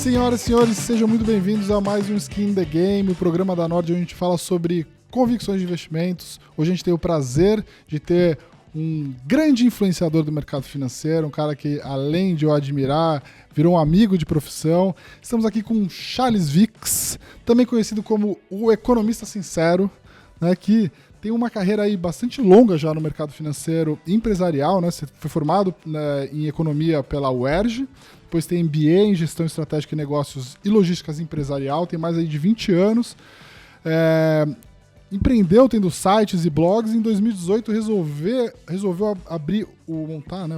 Senhoras e senhores, sejam muito bem-vindos a mais um Skin in the Game, o programa da Nord, onde a gente fala sobre convicções de investimentos. Hoje a gente tem o prazer de ter um grande influenciador do mercado financeiro, um cara que, além de eu admirar, virou um amigo de profissão. Estamos aqui com Charles Vicks, também conhecido como o economista sincero, né, que tem uma carreira aí bastante longa já no mercado financeiro e empresarial, né? Você foi formado, né, em economia pela UERJ, depois tem MBA em gestão estratégica e negócios e logística empresarial, tem mais aí de 20 anos. Empreendeu tendo sites e blogs. Em 2018 resolveu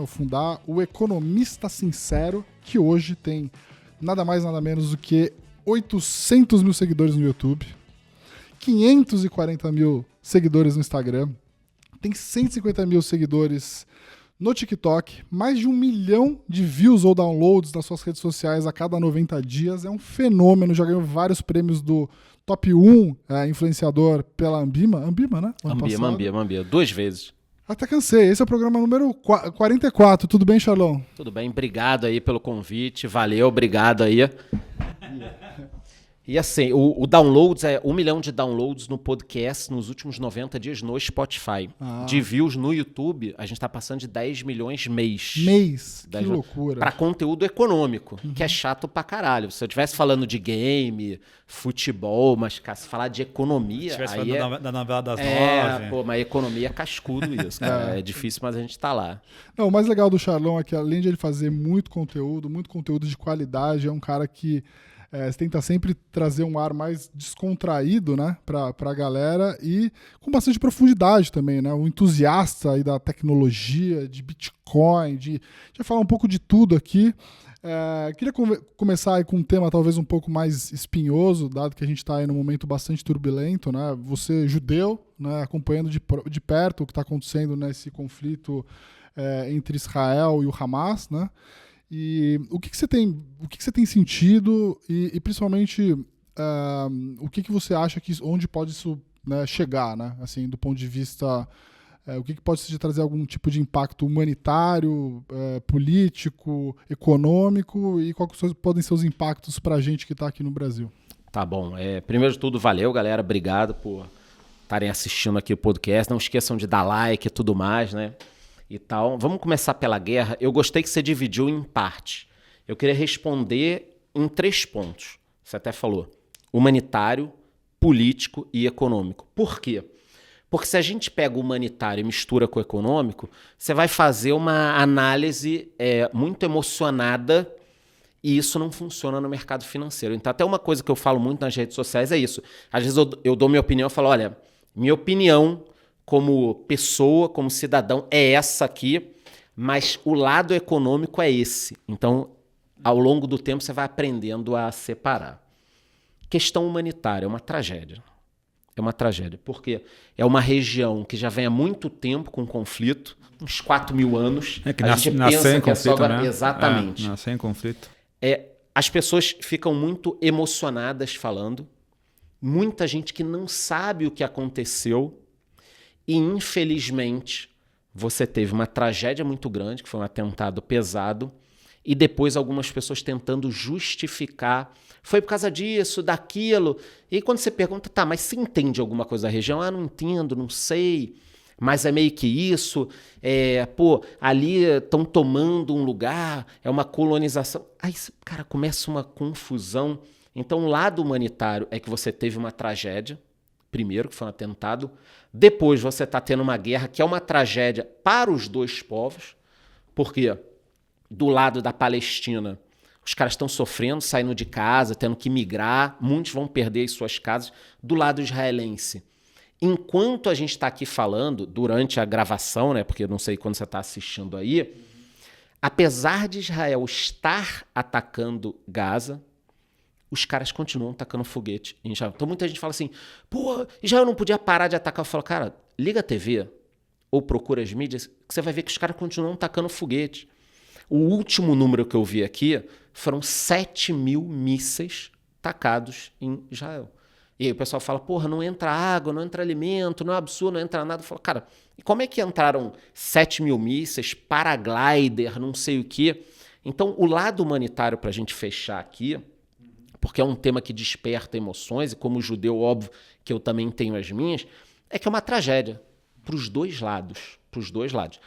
fundar o Economista Sincero, que hoje tem nada mais nada menos do que 800 mil seguidores no YouTube, 540 mil seguidores no Instagram, tem 150 mil seguidores no TikTok, mais de 1 milhão de views ou downloads nas suas redes sociais a cada 90 dias. É um fenômeno, já ganhou vários prêmios do Top 1 influenciador pela Ambima, né? Ambima, 2 vezes. Até cansei, esse é o programa número 44. Tudo bem, Charlão? Tudo bem, obrigado aí pelo convite, valeu, obrigado aí. E assim, o downloads é 1 milhão de downloads no podcast nos últimos 90 dias no Spotify. De views no YouTube, a gente tá passando de 10 milhões mês. Que loucura. Pra conteúdo econômico, que é chato pra caralho. Se eu estivesse falando de game, futebol, mas se falar de economia... Se estivesse aí falando da novela das 9... Pô, mas economia é cascudo isso, cara. É difícil, mas a gente tá lá. Não, o mais legal do Charlão é que, além de ele fazer muito conteúdo de qualidade, é um cara que... Você tenta sempre trazer um ar mais descontraído, né, pra galera e com bastante profundidade também, né? Um entusiasta aí da tecnologia, de Bitcoin, de falar um pouco de tudo aqui. Queria começar aí com um tema talvez um pouco mais espinhoso, dado que a gente está aí num momento bastante turbulento, né? Você, judeu, né, acompanhando de perto o que está acontecendo nesse conflito entre Israel e o Hamas, né? E o que você tem sentido e principalmente o que você acha onde pode isso, né, chegar, né? Assim, do ponto de vista, o que pode trazer algum tipo de impacto humanitário, político, econômico e quais podem ser os impactos para a gente que está aqui no Brasil? Tá bom. Primeiro de tudo, valeu, galera. Obrigado por estarem assistindo aqui o podcast. Não esqueçam de dar like e tudo mais, né? E tal. Vamos começar pela guerra. Eu gostei que você dividiu em parte. Eu queria responder em 3 pontos. Você até falou: humanitário, político e econômico. Por quê? Porque se a gente pega o humanitário e mistura com o econômico, você vai fazer uma análise muito emocionada e isso não funciona no mercado financeiro. Então, até uma coisa que eu falo muito nas redes sociais é isso. Às vezes eu dou minha opinião e falo: olha, minha opinião como pessoa, como cidadão, é essa aqui, mas o lado econômico é esse. Então, ao longo do tempo, você vai aprendendo a separar. Questão humanitária é uma tragédia. É uma tragédia, porque é uma região que já vem há muito tempo com conflito, uns 4.000 anos. Que nasceu em conflito, né? Exatamente. Nasceu em conflito. As pessoas ficam muito emocionadas falando, muita gente que não sabe o que aconteceu. E, infelizmente, você teve uma tragédia muito grande, que foi um atentado pesado, e depois algumas pessoas tentando justificar. Foi por causa disso, daquilo. E aí, quando você pergunta, tá, mas você entende alguma coisa da região? Não entendo, não sei. Mas é meio que isso. Ali estão tomando um lugar, é uma colonização. Aí, cara, começa uma confusão. Então, o lado humanitário é que você teve uma tragédia, primeiro, que foi um atentado. Depois você está tendo uma guerra que é uma tragédia para os 2 povos, porque do lado da Palestina os caras estão sofrendo, saindo de casa, tendo que migrar, muitos vão perder as suas casas. Do lado israelense, enquanto a gente está aqui falando, durante a gravação, né, porque eu não sei quando você está assistindo aí, apesar de Israel estar atacando Gaza, os caras continuam atacando foguete em Israel. Então muita gente fala assim, pô, Israel não podia parar de atacar. Eu falo, cara, liga a TV ou procura as mídias, que você vai ver que os caras continuam atacando foguete. O último número que eu vi aqui foram 7.000 mísseis tacados em Israel. E aí o pessoal fala, porra, não entra água, não entra alimento, não é absurdo, não entra nada. Eu falo, cara, e como é que entraram 7.000 mísseis, paraglider, não sei o quê? Então, o lado humanitário, para a gente fechar aqui, porque é um tema que desperta emoções, e como judeu, óbvio que eu também tenho as minhas, é que é uma tragédia para os dois lados.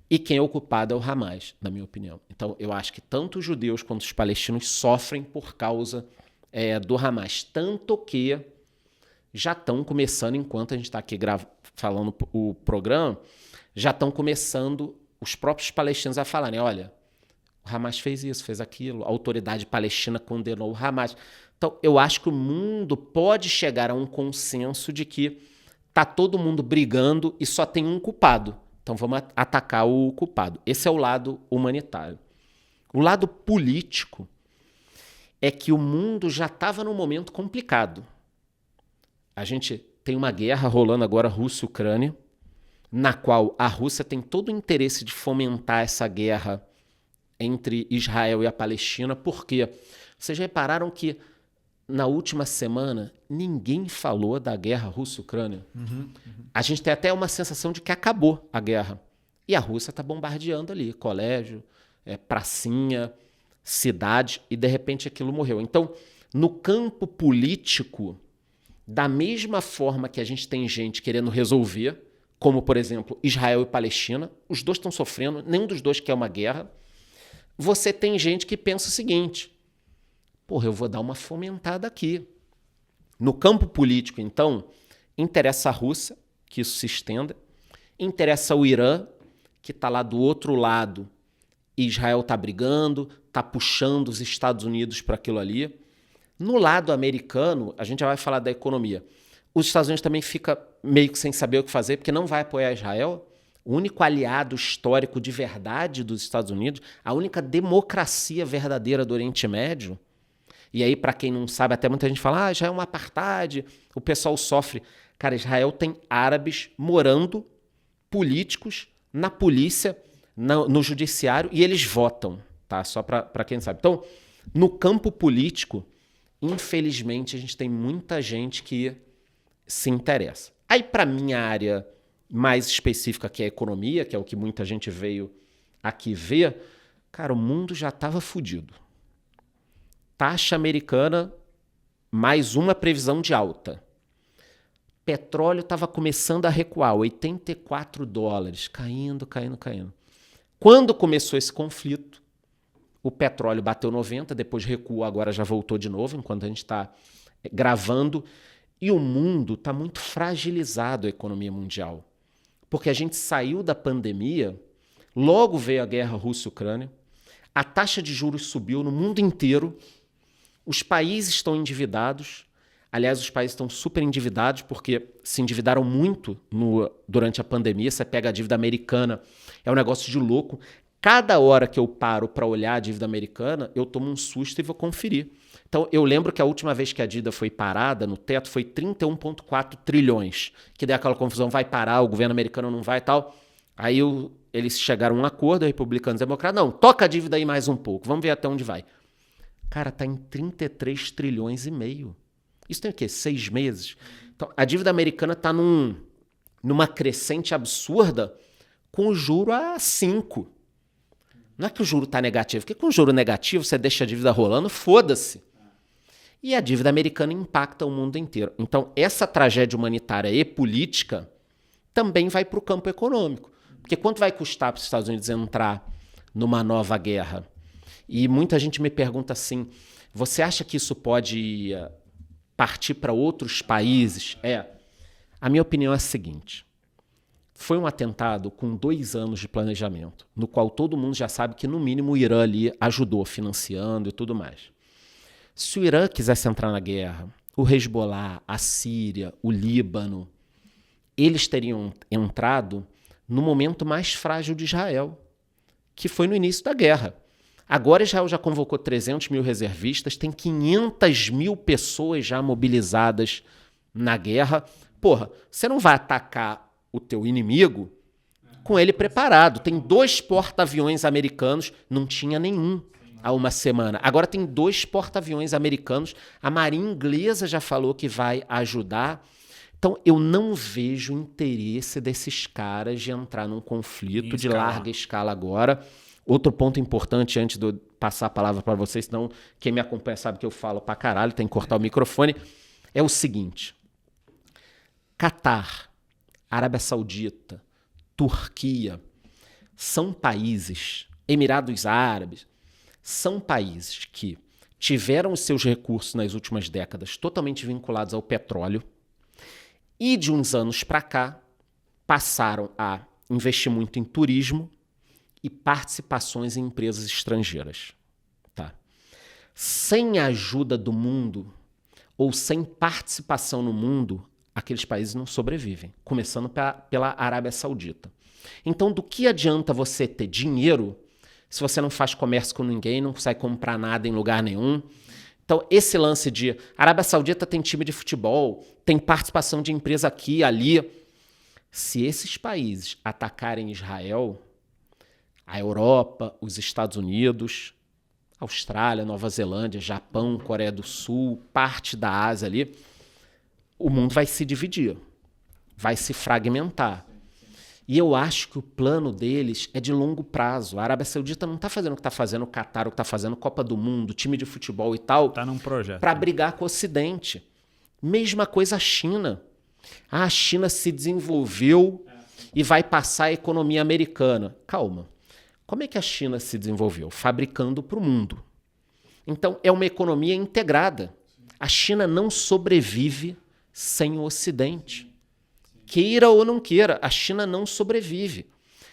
E quem é o culpado é o Hamas, na minha opinião. Então, eu acho que tanto os judeus quanto os palestinos sofrem por causa do Hamas. Tanto que já estão começando, enquanto a gente está aqui falando o programa, já estão começando os próprios palestinos a falarem, olha, o Hamas fez isso, fez aquilo, a autoridade palestina condenou o Hamas. Então, eu acho que o mundo pode chegar a um consenso de que está todo mundo brigando e só tem um culpado. Então, vamos atacar o culpado. Esse é o lado humanitário. O lado político é que o mundo já estava num momento complicado. A gente tem uma guerra rolando agora, Rússia e Ucrânia, na qual a Rússia tem todo o interesse de fomentar essa guerra entre Israel e a Palestina, porque vocês repararam que na última semana ninguém falou da guerra Rússia-Ucrânia. A gente tem até uma sensação de que acabou a guerra. E a Rússia está bombardeando ali, colégio, pracinha, cidade, e de repente aquilo morreu. Então, no campo político, da mesma forma que a gente tem gente querendo resolver, como, por exemplo, Israel e Palestina, os dois estão sofrendo, nenhum dos dois quer uma guerra, você tem gente que pensa o seguinte, porra, eu vou dar uma fomentada aqui. No campo político, então, interessa a Rússia, que isso se estenda, interessa o Irã, que está lá do outro lado, e Israel está brigando, está puxando os Estados Unidos para aquilo ali. No lado americano, a gente já vai falar da economia. Os Estados Unidos também fica meio que sem saber o que fazer, porque não vai apoiar Israel. O único aliado histórico de verdade dos Estados Unidos, a única democracia verdadeira do Oriente Médio. E aí, para quem não sabe, até muita gente fala, já é uma apartheid, o pessoal sofre. Cara, Israel tem árabes morando, políticos, na polícia, no judiciário, e eles votam, tá? Só para quem não sabe. Então, no campo político, infelizmente, a gente tem muita gente que se interessa. Aí, para minha área mais específica, que é a economia, que é o que muita gente veio aqui ver, cara, o mundo já estava fodido. Taxa americana, mais uma previsão de alta. Petróleo estava começando a recuar, $84, caindo. Quando começou esse conflito, o petróleo bateu 90, depois recuou, agora já voltou de novo, enquanto a gente está gravando. E o mundo está muito fragilizado, a economia mundial. Porque a gente saiu da pandemia, logo veio a guerra Rússia-Ucrânia, a taxa de juros subiu no mundo inteiro, os países estão endividados, aliás, os países estão super endividados porque se endividaram muito durante a pandemia. Você pega a dívida americana, é um negócio de louco. Cada hora que eu paro para olhar a dívida americana, eu tomo um susto e vou conferir. Então, eu lembro que a última vez que a dívida foi parada no teto foi 31,4 trilhões, que daí aquela confusão, vai parar, o governo americano não vai e tal. Aí eles chegaram a um acordo, republicanos e democratas, não, toca a dívida aí mais um pouco, vamos ver até onde vai. Cara, tá em 33 trilhões e meio. Isso tem o quê? 6 meses? Então, a dívida americana tá numa crescente absurda com o juro a 5. Não é que o juro tá negativo, porque com o juro negativo você deixa a dívida rolando, foda-se. E a dívida americana impacta o mundo inteiro. Então, essa tragédia humanitária e política também vai para o campo econômico. Porque quanto vai custar para os Estados Unidos entrar numa nova guerra? E muita gente me pergunta assim, você acha que isso pode partir para outros países? A minha opinião é a seguinte, foi um atentado com 2 anos de planejamento, no qual todo mundo já sabe que no mínimo o Irã ali ajudou, financiando e tudo mais. Se o Irã quisesse entrar na guerra, o Hezbollah, a Síria, o Líbano, eles teriam entrado no momento mais frágil de Israel, que foi no início da guerra. Agora Israel já convocou 300 mil reservistas, tem 500 mil pessoas já mobilizadas na guerra. Porra, você não vai atacar o teu inimigo com ele preparado. Tem 2 porta-aviões americanos, não tinha nenhum há uma semana. Agora tem 2 porta-aviões americanos, a Marinha Inglesa já falou que vai ajudar. Então, eu não vejo interesse desses caras de entrar num conflito de larga escala agora. Outro ponto importante antes de eu passar a palavra para vocês, senão quem me acompanha sabe que eu falo pra caralho, tem que cortar o microfone, é o seguinte. Catar, Arábia Saudita, Turquia, são países, Emirados Árabes, são países que tiveram os seus recursos nas últimas décadas totalmente vinculados ao petróleo e de uns anos para cá passaram a investir muito em turismo e participações em empresas estrangeiras. Tá? Sem a ajuda do mundo ou sem participação no mundo, aqueles países não sobrevivem, começando pela Arábia Saudita. Então, do que adianta você ter dinheiro se você não faz comércio com ninguém, não consegue comprar nada em lugar nenhum? Então, esse lance de Arábia Saudita tem time de futebol, tem participação de empresa aqui, ali. Se esses países atacarem Israel, a Europa, os Estados Unidos, Austrália, Nova Zelândia, Japão, Coreia do Sul, parte da Ásia ali, o mundo vai se dividir, vai se fragmentar. E eu acho que o plano deles é de longo prazo. A Arábia Saudita não está fazendo o que está fazendo o Catar, o que está fazendo Copa do Mundo, time de futebol e tal, tá num projeto para brigar com o Ocidente. Mesma coisa a China. A China se desenvolveu e vai passar a economia americana. Calma. Como é que a China se desenvolveu? Fabricando para o mundo. Então, é uma economia integrada. A China não sobrevive sem o Ocidente. Queira ou não queira, a China não sobrevive.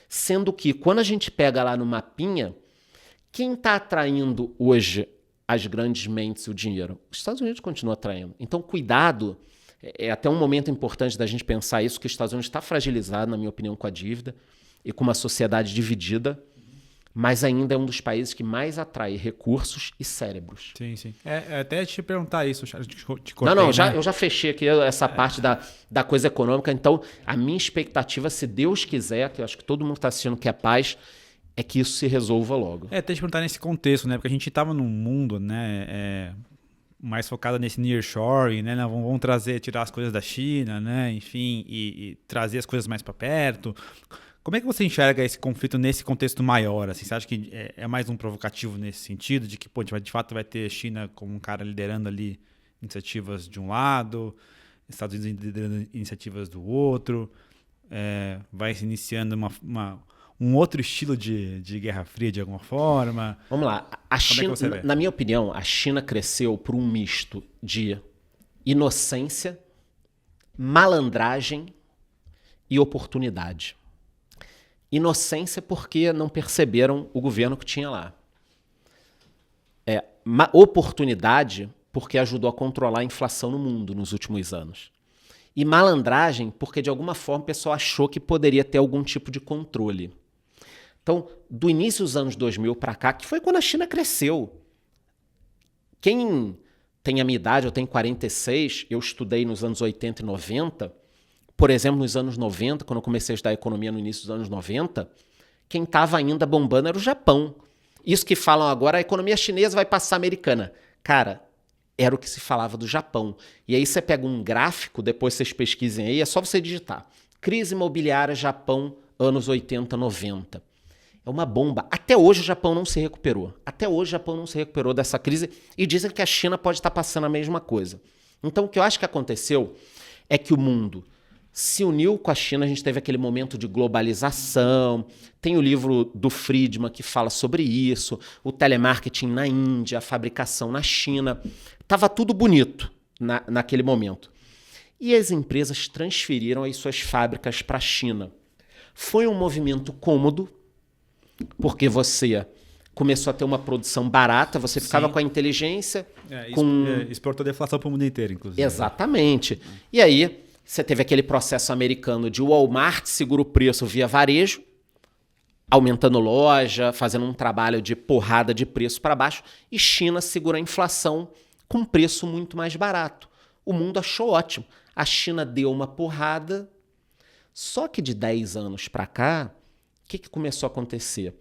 Sendo que, quando a gente pega lá no mapinha, quem está atraindo hoje as grandes mentes e o dinheiro? Os Estados Unidos continuam atraindo. Então, cuidado. É até um momento importante da gente pensar isso, que os Estados Unidos está fragilizado, na minha opinião, com a dívida e com uma sociedade dividida, mas ainda é um dos países que mais atrai recursos e cérebros. Sim, sim. Até te perguntar isso, te cortei, Não, né? eu já fechei aqui essa parte da coisa econômica. Então, a minha expectativa, se Deus quiser, que eu acho que todo mundo está assistindo que é paz, é que isso se resolva logo. Até te perguntar nesse contexto, né? Porque a gente estava num mundo, né? Mais focado nesse nearshoring, né? Vamos tirar as coisas da China, né? Enfim, e trazer as coisas mais para perto. Como é que você enxerga esse conflito nesse contexto maior? Assim, você acha que é mais um provocativo nesse sentido, de que de fato vai ter China como um cara liderando ali iniciativas de um lado, Estados Unidos liderando iniciativas do outro, vai se iniciando um outro estilo de Guerra Fria de alguma forma? Vamos lá. A China, na minha opinião, a China cresceu por um misto de inocência, malandragem e oportunidade. Inocência porque não perceberam o governo que tinha lá. Oportunidade porque ajudou a controlar a inflação no mundo nos últimos anos. E malandragem porque, de alguma forma, o pessoal achou que poderia ter algum tipo de controle. Então, do início dos anos 2000 para cá, que foi quando a China cresceu. Quem tem a minha idade, eu tenho 46, eu estudei nos anos 80 e 90... Por exemplo, nos anos 90, quando eu comecei a estudar economia no início dos anos 90, quem estava ainda bombando era o Japão. Isso que falam agora, a economia chinesa vai passar a americana. Cara, era o que se falava do Japão. E aí você pega um gráfico, depois vocês pesquisem aí, é só você digitar. Crise imobiliária Japão, anos 80, 90. É uma bomba. Até hoje o Japão não se recuperou. Até hoje o Japão não se recuperou dessa crise e dizem que a China pode estar passando a mesma coisa. Então, o que eu acho que aconteceu é que o mundo se uniu com a China, a gente teve aquele momento de globalização, tem o livro do Friedman que fala sobre isso, o telemarketing na Índia, a fabricação na China, estava tudo bonito naquele momento. E as empresas transferiram as suas fábricas para a China. Foi um movimento cômodo, porque você começou a ter uma produção barata, você ficava com a inteligência... exportou deflação para o mundo inteiro, inclusive. Exatamente. E aí... Você teve aquele processo americano de Walmart segura o preço via varejo, aumentando loja, fazendo um trabalho de porrada de preço para baixo, e China segura a inflação com preço muito mais barato. O mundo achou ótimo. A China deu uma porrada, só que de 10 anos para cá, o que começou a acontecer?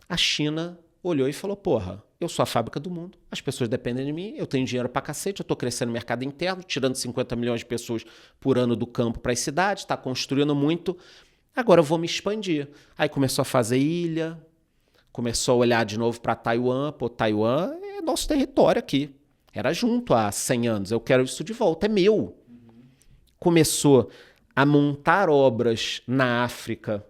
A China olhou e falou, porra, eu sou a fábrica do mundo, as pessoas dependem de mim, eu tenho dinheiro pra cacete, eu tô crescendo no mercado interno, tirando 50 milhões de pessoas por ano do campo para as cidades, tá construindo muito, agora eu vou me expandir. Aí começou a fazer ilha, começou a olhar de novo para Taiwan. Pô, Taiwan é nosso território aqui. Era junto há 100 anos. Eu quero isso de volta, é meu. Começou a montar obras na África,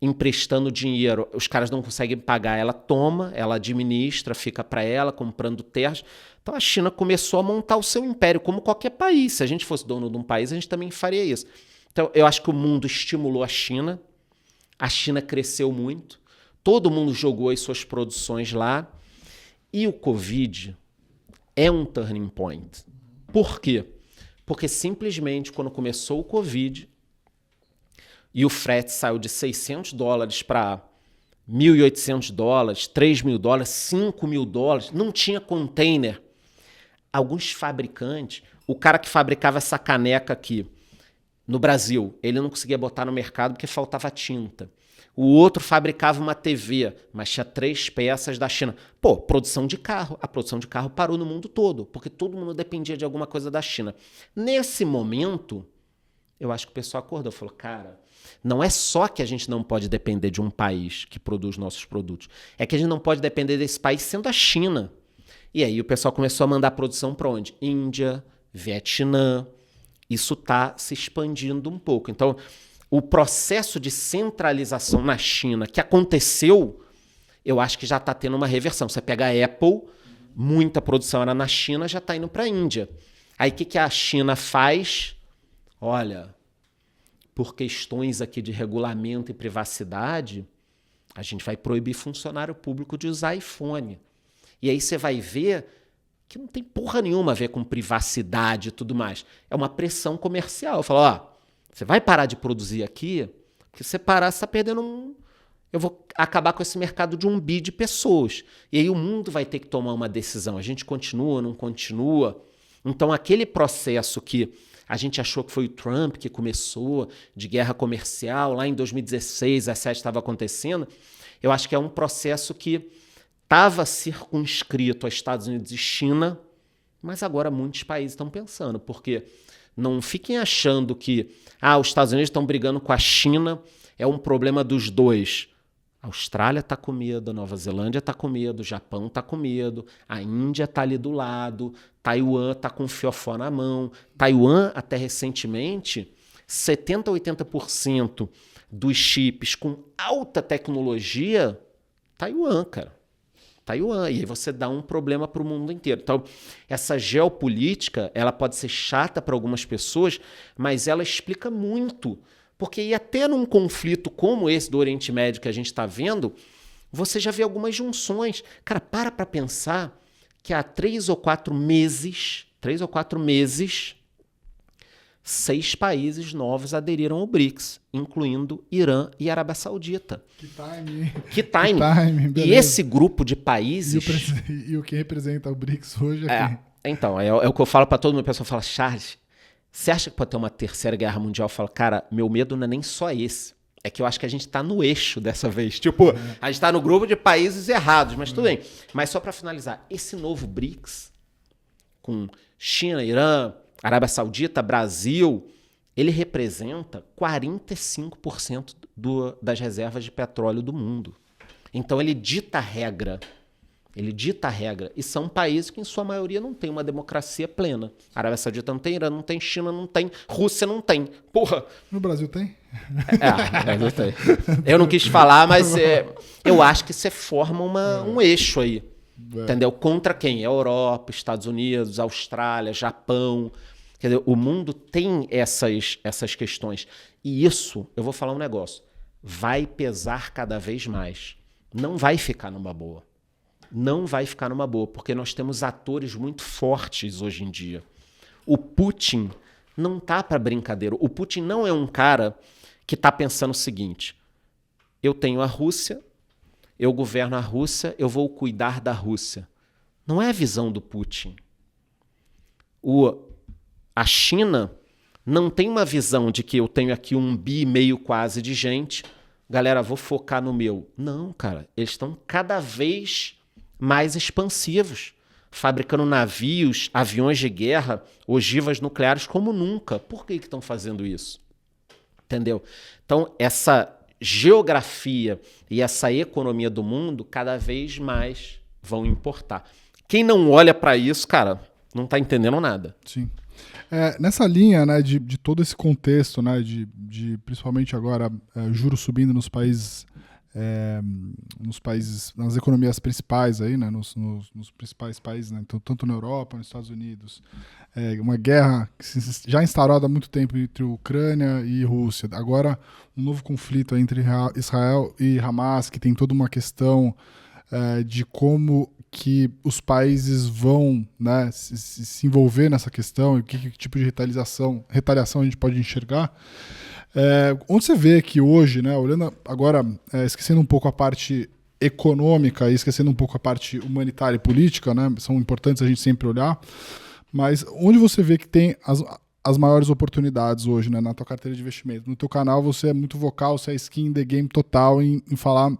emprestando dinheiro. Os caras não conseguem pagar. Ela toma, ela administra, fica para ela, comprando terras. Então a China começou a montar o seu império, como qualquer país. Se a gente fosse dono de um país, a gente também faria isso. Então eu acho que o mundo estimulou a China cresceu muito, todo mundo jogou as suas produções lá, e o Covid é um turning point. Por quê? Porque simplesmente quando começou o Covid e o frete saiu de $600 para $1.800, $3.000, $5.000, não tinha container. Alguns fabricantes, o cara que fabricava essa caneca aqui no Brasil, ele não conseguia botar no mercado porque faltava tinta. O outro fabricava uma TV, mas tinha 3 peças da China. Pô, produção de carro. A produção de carro parou no mundo todo, porque todo mundo dependia de alguma coisa da China. Nesse momento, eu acho que o pessoal acordou, falou, cara, não é só que a gente não pode depender de um país que produz nossos produtos, é que a gente não pode depender desse país sendo a China. E aí o pessoal começou a mandar produção para onde? Índia, Vietnã. Isso está se expandindo um pouco. Então, o processo de centralização na China que aconteceu, eu acho que já está tendo uma reversão. Você pega a Apple, muita produção era na China, já está indo para a Índia. Aí o que a China faz? Olha, por questões aqui de regulamento e privacidade, a gente vai proibir funcionário público de usar iPhone. E aí você vai ver que não tem porra nenhuma a ver com privacidade e tudo mais. É uma pressão comercial. Eu falo, ó, você vai parar de produzir aqui, porque se você parar, você está perdendo um... Eu vou acabar com esse mercado de 1 bi de pessoas. E aí o mundo vai ter que tomar uma decisão. A gente continua, não continua? Então aquele processo que a gente achou que foi o Trump que começou, de guerra comercial, lá em 2016, 2017 estava acontecendo, eu acho que é um processo que estava circunscrito a Estados Unidos e China, mas agora muitos países estão pensando, porque não fiquem achando que os Estados Unidos estão brigando com a China, é um problema dos dois. A Austrália está com medo, a Nova Zelândia está com medo, o Japão está com medo, a Índia está ali do lado, Taiwan está com o fiofó na mão. Taiwan, até recentemente, 70% a 80% dos chips com alta tecnologia, Taiwan, cara. Taiwan, e aí você dá um problema para o mundo inteiro. Então, essa geopolítica, ela pode ser chata para algumas pessoas, mas ela explica muito. Porque e até num conflito como esse do Oriente Médio que a gente está vendo, você já vê algumas junções. Cara, para pensar que há 3 ou 4 meses, 6 países novos aderiram ao BRICS, incluindo Irã e Arábia Saudita. Que time. Que time. E esse grupo de países... E o que representa o BRICS hoje aqui. Então, é o que eu falo para todo mundo. A pessoa fala, Charles, você acha que pode ter uma 3ª guerra mundial? Eu falo, cara, meu medo não é nem só esse. É que eu acho que a gente está no eixo dessa vez. Tipo, a gente está no grupo de países errados, mas tudo bem. Mas só para finalizar, esse novo BRICS, com China, Irã, Arábia Saudita, Brasil, ele representa 45% das reservas de petróleo do mundo. Então ele dita a regra. E são países que, em sua maioria, não têm uma democracia plena. A Arábia Saudita não tem, Irã não tem, China não tem, Rússia não tem. Porra! No Brasil tem? No Brasil tem. Eu não quis falar, mas eu acho que você forma um eixo aí. Entendeu? Contra quem? Europa, Estados Unidos, Austrália, Japão. Quer dizer, o mundo tem essas questões. E isso, eu vou falar um negócio, vai pesar cada vez mais. Não vai ficar numa boa. Não vai ficar numa boa, porque nós temos atores muito fortes hoje em dia. O Putin não tá para brincadeira. O Putin não é um cara que está pensando o seguinte, eu tenho a Rússia, eu governo a Rússia, eu vou cuidar da Rússia. Não é a visão do Putin. A China não tem uma visão de que eu tenho aqui 1,5 bi quase de gente. Galera, vou focar no meu. Não, cara. Eles estão cada vez mais expansivos, fabricando navios, aviões de guerra, ogivas nucleares como nunca. Por que estão fazendo isso? Entendeu? Então, essa geografia e essa economia do mundo cada vez mais vão importar. Quem não olha para isso, cara, não está entendendo nada. Sim. Nessa linha, né, de todo esse contexto, né, de principalmente agora juros subindo nos países, nas economias principais aí, né, nos principais países, né, então, tanto na Europa, nos Estados Unidos, uma guerra que já instaurada há muito tempo entre Ucrânia e Rússia. Agora um novo conflito entre Israel e Hamas, que tem toda uma questão de como que os países vão, né, se envolver nessa questão e que tipo de retaliação a gente pode enxergar. Onde você vê que hoje, né, olhando agora, esquecendo um pouco a parte econômica e esquecendo um pouco a parte humanitária e política, né, são importantes a gente sempre olhar, mas onde você vê que tem as maiores oportunidades hoje, né, na tua carteira de investimento? No teu canal você é muito vocal, você é skin in the game total em falar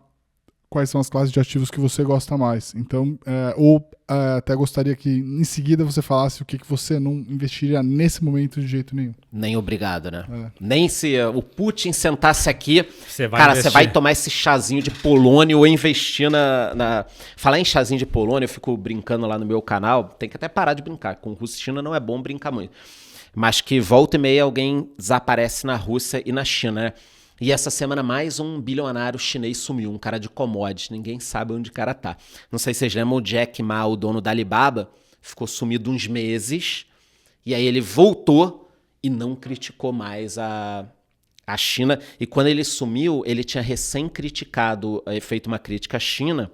quais são as classes de ativos que você gosta mais. Então, até gostaria que em seguida você falasse o que você não investiria nesse momento de jeito nenhum. Nem obrigado, né? Nem se o Putin sentasse aqui, você investir. vai tomar esse chazinho de polônio ou investir na... Falar em chazinho de polônio, eu fico brincando lá no meu canal, tem que até parar de brincar. Com Rússia e China não é bom brincar muito. Mas que volta e meia alguém desaparece na Rússia e na China, né? E essa semana mais um bilionário chinês sumiu, um cara de commodities, ninguém sabe onde o cara tá. Não sei se vocês lembram, o Jack Ma, o dono da Alibaba, ficou sumido uns meses, e aí ele voltou e não criticou mais a China. E quando ele sumiu, ele tinha recém-criticado, feito uma crítica à China,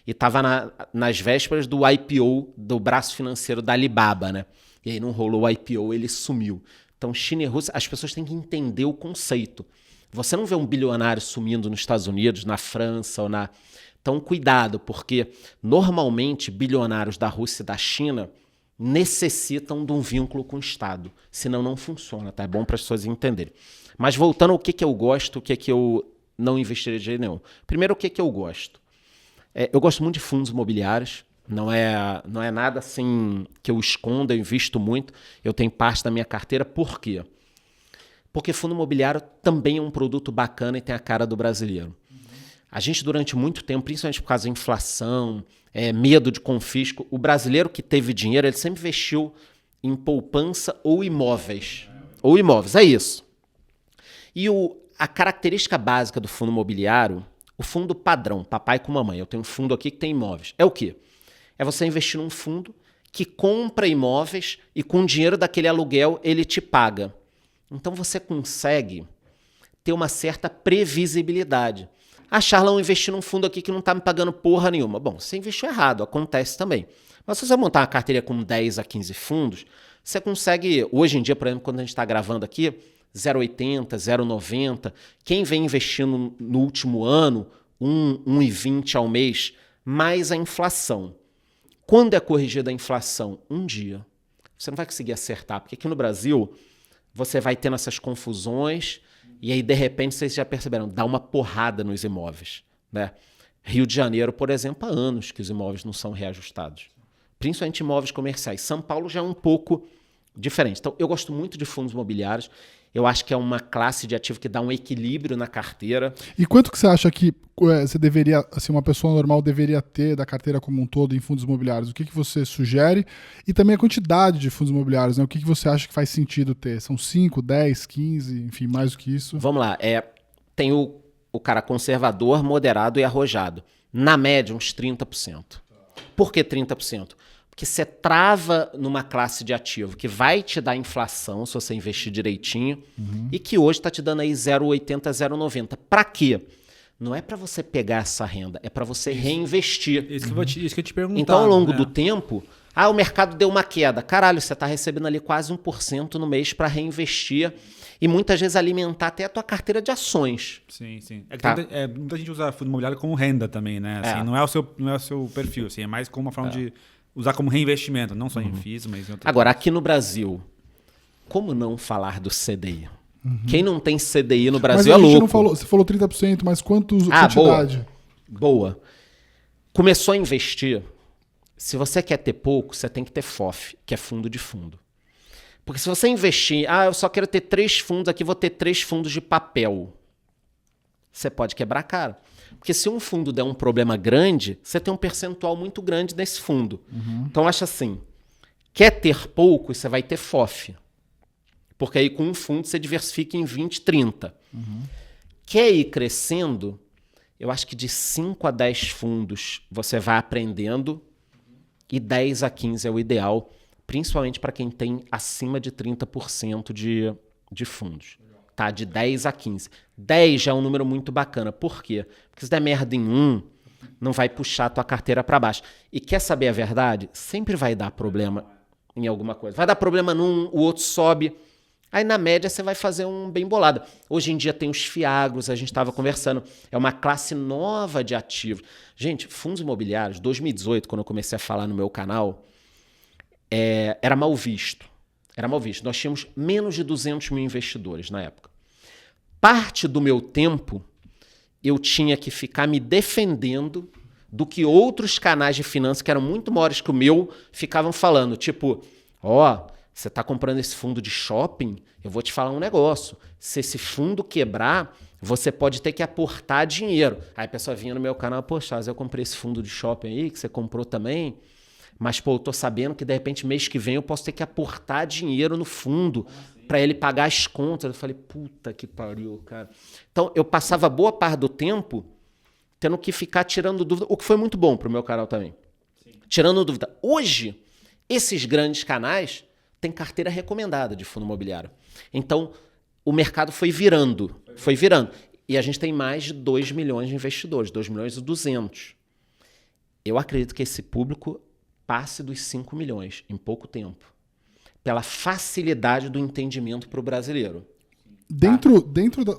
e estava nas vésperas do IPO do braço financeiro da Alibaba, né? E aí não rolou o IPO, ele sumiu. Então, China e Rússia, as pessoas têm que entender o conceito. Você não vê um bilionário sumindo nos Estados Unidos, na França ou na... Então, cuidado, porque normalmente bilionários da Rússia e da China necessitam de um vínculo com o Estado. Senão não funciona, tá? É bom para as pessoas entenderem. Mas voltando ao que eu gosto, o que eu não investiria de jeito nenhum. Primeiro, o que eu gosto? Eu gosto muito de fundos imobiliários. Não é nada assim que eu escondo, eu invisto muito. Eu tenho parte da minha carteira. Por quê? Porque fundo imobiliário também é um produto bacana e tem a cara do brasileiro. A gente, durante muito tempo, principalmente por causa da inflação, medo de confisco, o brasileiro que teve dinheiro, ele sempre investiu em poupança ou imóveis. Ou imóveis, é isso. E a característica básica do fundo imobiliário, o fundo padrão, papai com mamãe, eu tenho um fundo aqui que tem imóveis, é o quê? É você investir num fundo que compra imóveis e com o dinheiro daquele aluguel ele te paga. Então você consegue ter uma certa previsibilidade. Charlão, investir num fundo aqui que não está me pagando porra nenhuma. Bom, você investiu errado, acontece também. Mas se você montar uma carteira com 10 a 15 fundos, você consegue, hoje em dia, por exemplo, quando a gente está gravando aqui, 0,80, 0,90. Quem vem investindo no último ano, 1,20 ao mês, mais a inflação. Quando é corrigida a inflação? Um dia. Você não vai conseguir acertar, porque aqui no Brasil... Você vai tendo essas confusões e aí, de repente, vocês já perceberam, dá uma porrada nos imóveis, né? Rio de Janeiro, por exemplo, há anos que os imóveis não são reajustados. Principalmente imóveis comerciais. São Paulo já é um pouco diferente. Então, eu gosto muito de fundos imobiliários. Eu acho que é uma classe de ativo que dá um equilíbrio na carteira. E quanto que você acha que você deveria, assim, uma pessoa normal deveria ter da carteira como um todo em fundos imobiliários? O que você sugere? E também a quantidade de fundos imobiliários, né? O que você acha que faz sentido ter? São 5, 10, 15, enfim, mais do que isso? Vamos lá. Tem o cara conservador, moderado e arrojado. Na média, uns 30%. Por que 30%? Porque você trava numa classe de ativo que vai te dar inflação se você investir direitinho e que hoje está te dando aí 0,80, 0,90. Para quê? Não é para você pegar essa renda, é para você reinvestir. Isso que eu te perguntar. Então, ao longo do tempo, o mercado deu uma queda. Caralho, você está recebendo ali quase 1% no mês para reinvestir e muitas vezes alimentar até a tua carteira de ações. Sim, sim. Muita gente usa fundo imobiliário como renda também, né? Assim, não é o seu perfil, assim, é mais como uma forma de usar como reinvestimento, não só em FIIs, mas em outras Agora, aqui no Brasil, como não falar do CDI? Quem não tem CDI no Brasil mas a gente louco. Não falou, você falou 30%, mas quantidade? Boa. Começou a investir. Se você quer ter pouco, você tem que ter FOF, que é fundo de fundo. Porque se você investir, eu só quero ter 3 fundos aqui, vou ter 3 fundos de papel. você pode quebrar a cara. Porque se um fundo der um problema grande, você tem um percentual muito grande nesse fundo. Então, acha assim, quer ter pouco, você vai ter FOF. Porque aí com um fundo você diversifica em 20, 30. Quer ir crescendo, eu acho que de 5 a 10 fundos você vai aprendendo e 10 a 15 é o ideal, principalmente para quem tem acima de 30% de fundos. Tá? De 10 a 15. 10 já é um número muito bacana. Por quê? Porque se der merda em um, não vai puxar a tua carteira para baixo. E quer saber a verdade? Sempre vai dar problema em alguma coisa. Vai dar problema num, o outro sobe. Aí, na média, você vai fazer um bem bolado. Hoje em dia tem os fiagros, a gente estava conversando. É uma classe nova de ativos. Gente, fundos imobiliários, 2018, quando eu comecei a falar no meu canal, era mal visto. Era mal visto. Nós tínhamos menos de 200 mil investidores na época. Parte do meu tempo, eu tinha que ficar me defendendo do que outros canais de finanças, que eram muito maiores que o meu, ficavam falando. Tipo, você está comprando esse fundo de shopping, eu vou te falar um negócio. Se esse fundo quebrar, você pode ter que aportar dinheiro. Aí a pessoa vinha no meu canal, poxa, eu comprei esse fundo de shopping aí, que você comprou também, mas eu tô sabendo que de repente mês que vem eu posso ter que aportar dinheiro no fundo para ele pagar as contas. Eu falei, puta que pariu, cara. Então eu passava boa parte do tempo tendo que ficar tirando dúvida, o que foi muito bom pro meu canal também. Sim. Tirando dúvida. Hoje, esses grandes canais tem carteira recomendada de fundo imobiliário. Então, o mercado foi virando. E a gente tem mais de 2 milhões de investidores, 2 milhões e 200. Eu acredito que esse público passe dos 5 milhões em pouco tempo. Pela facilidade do entendimento para o brasileiro. Dentro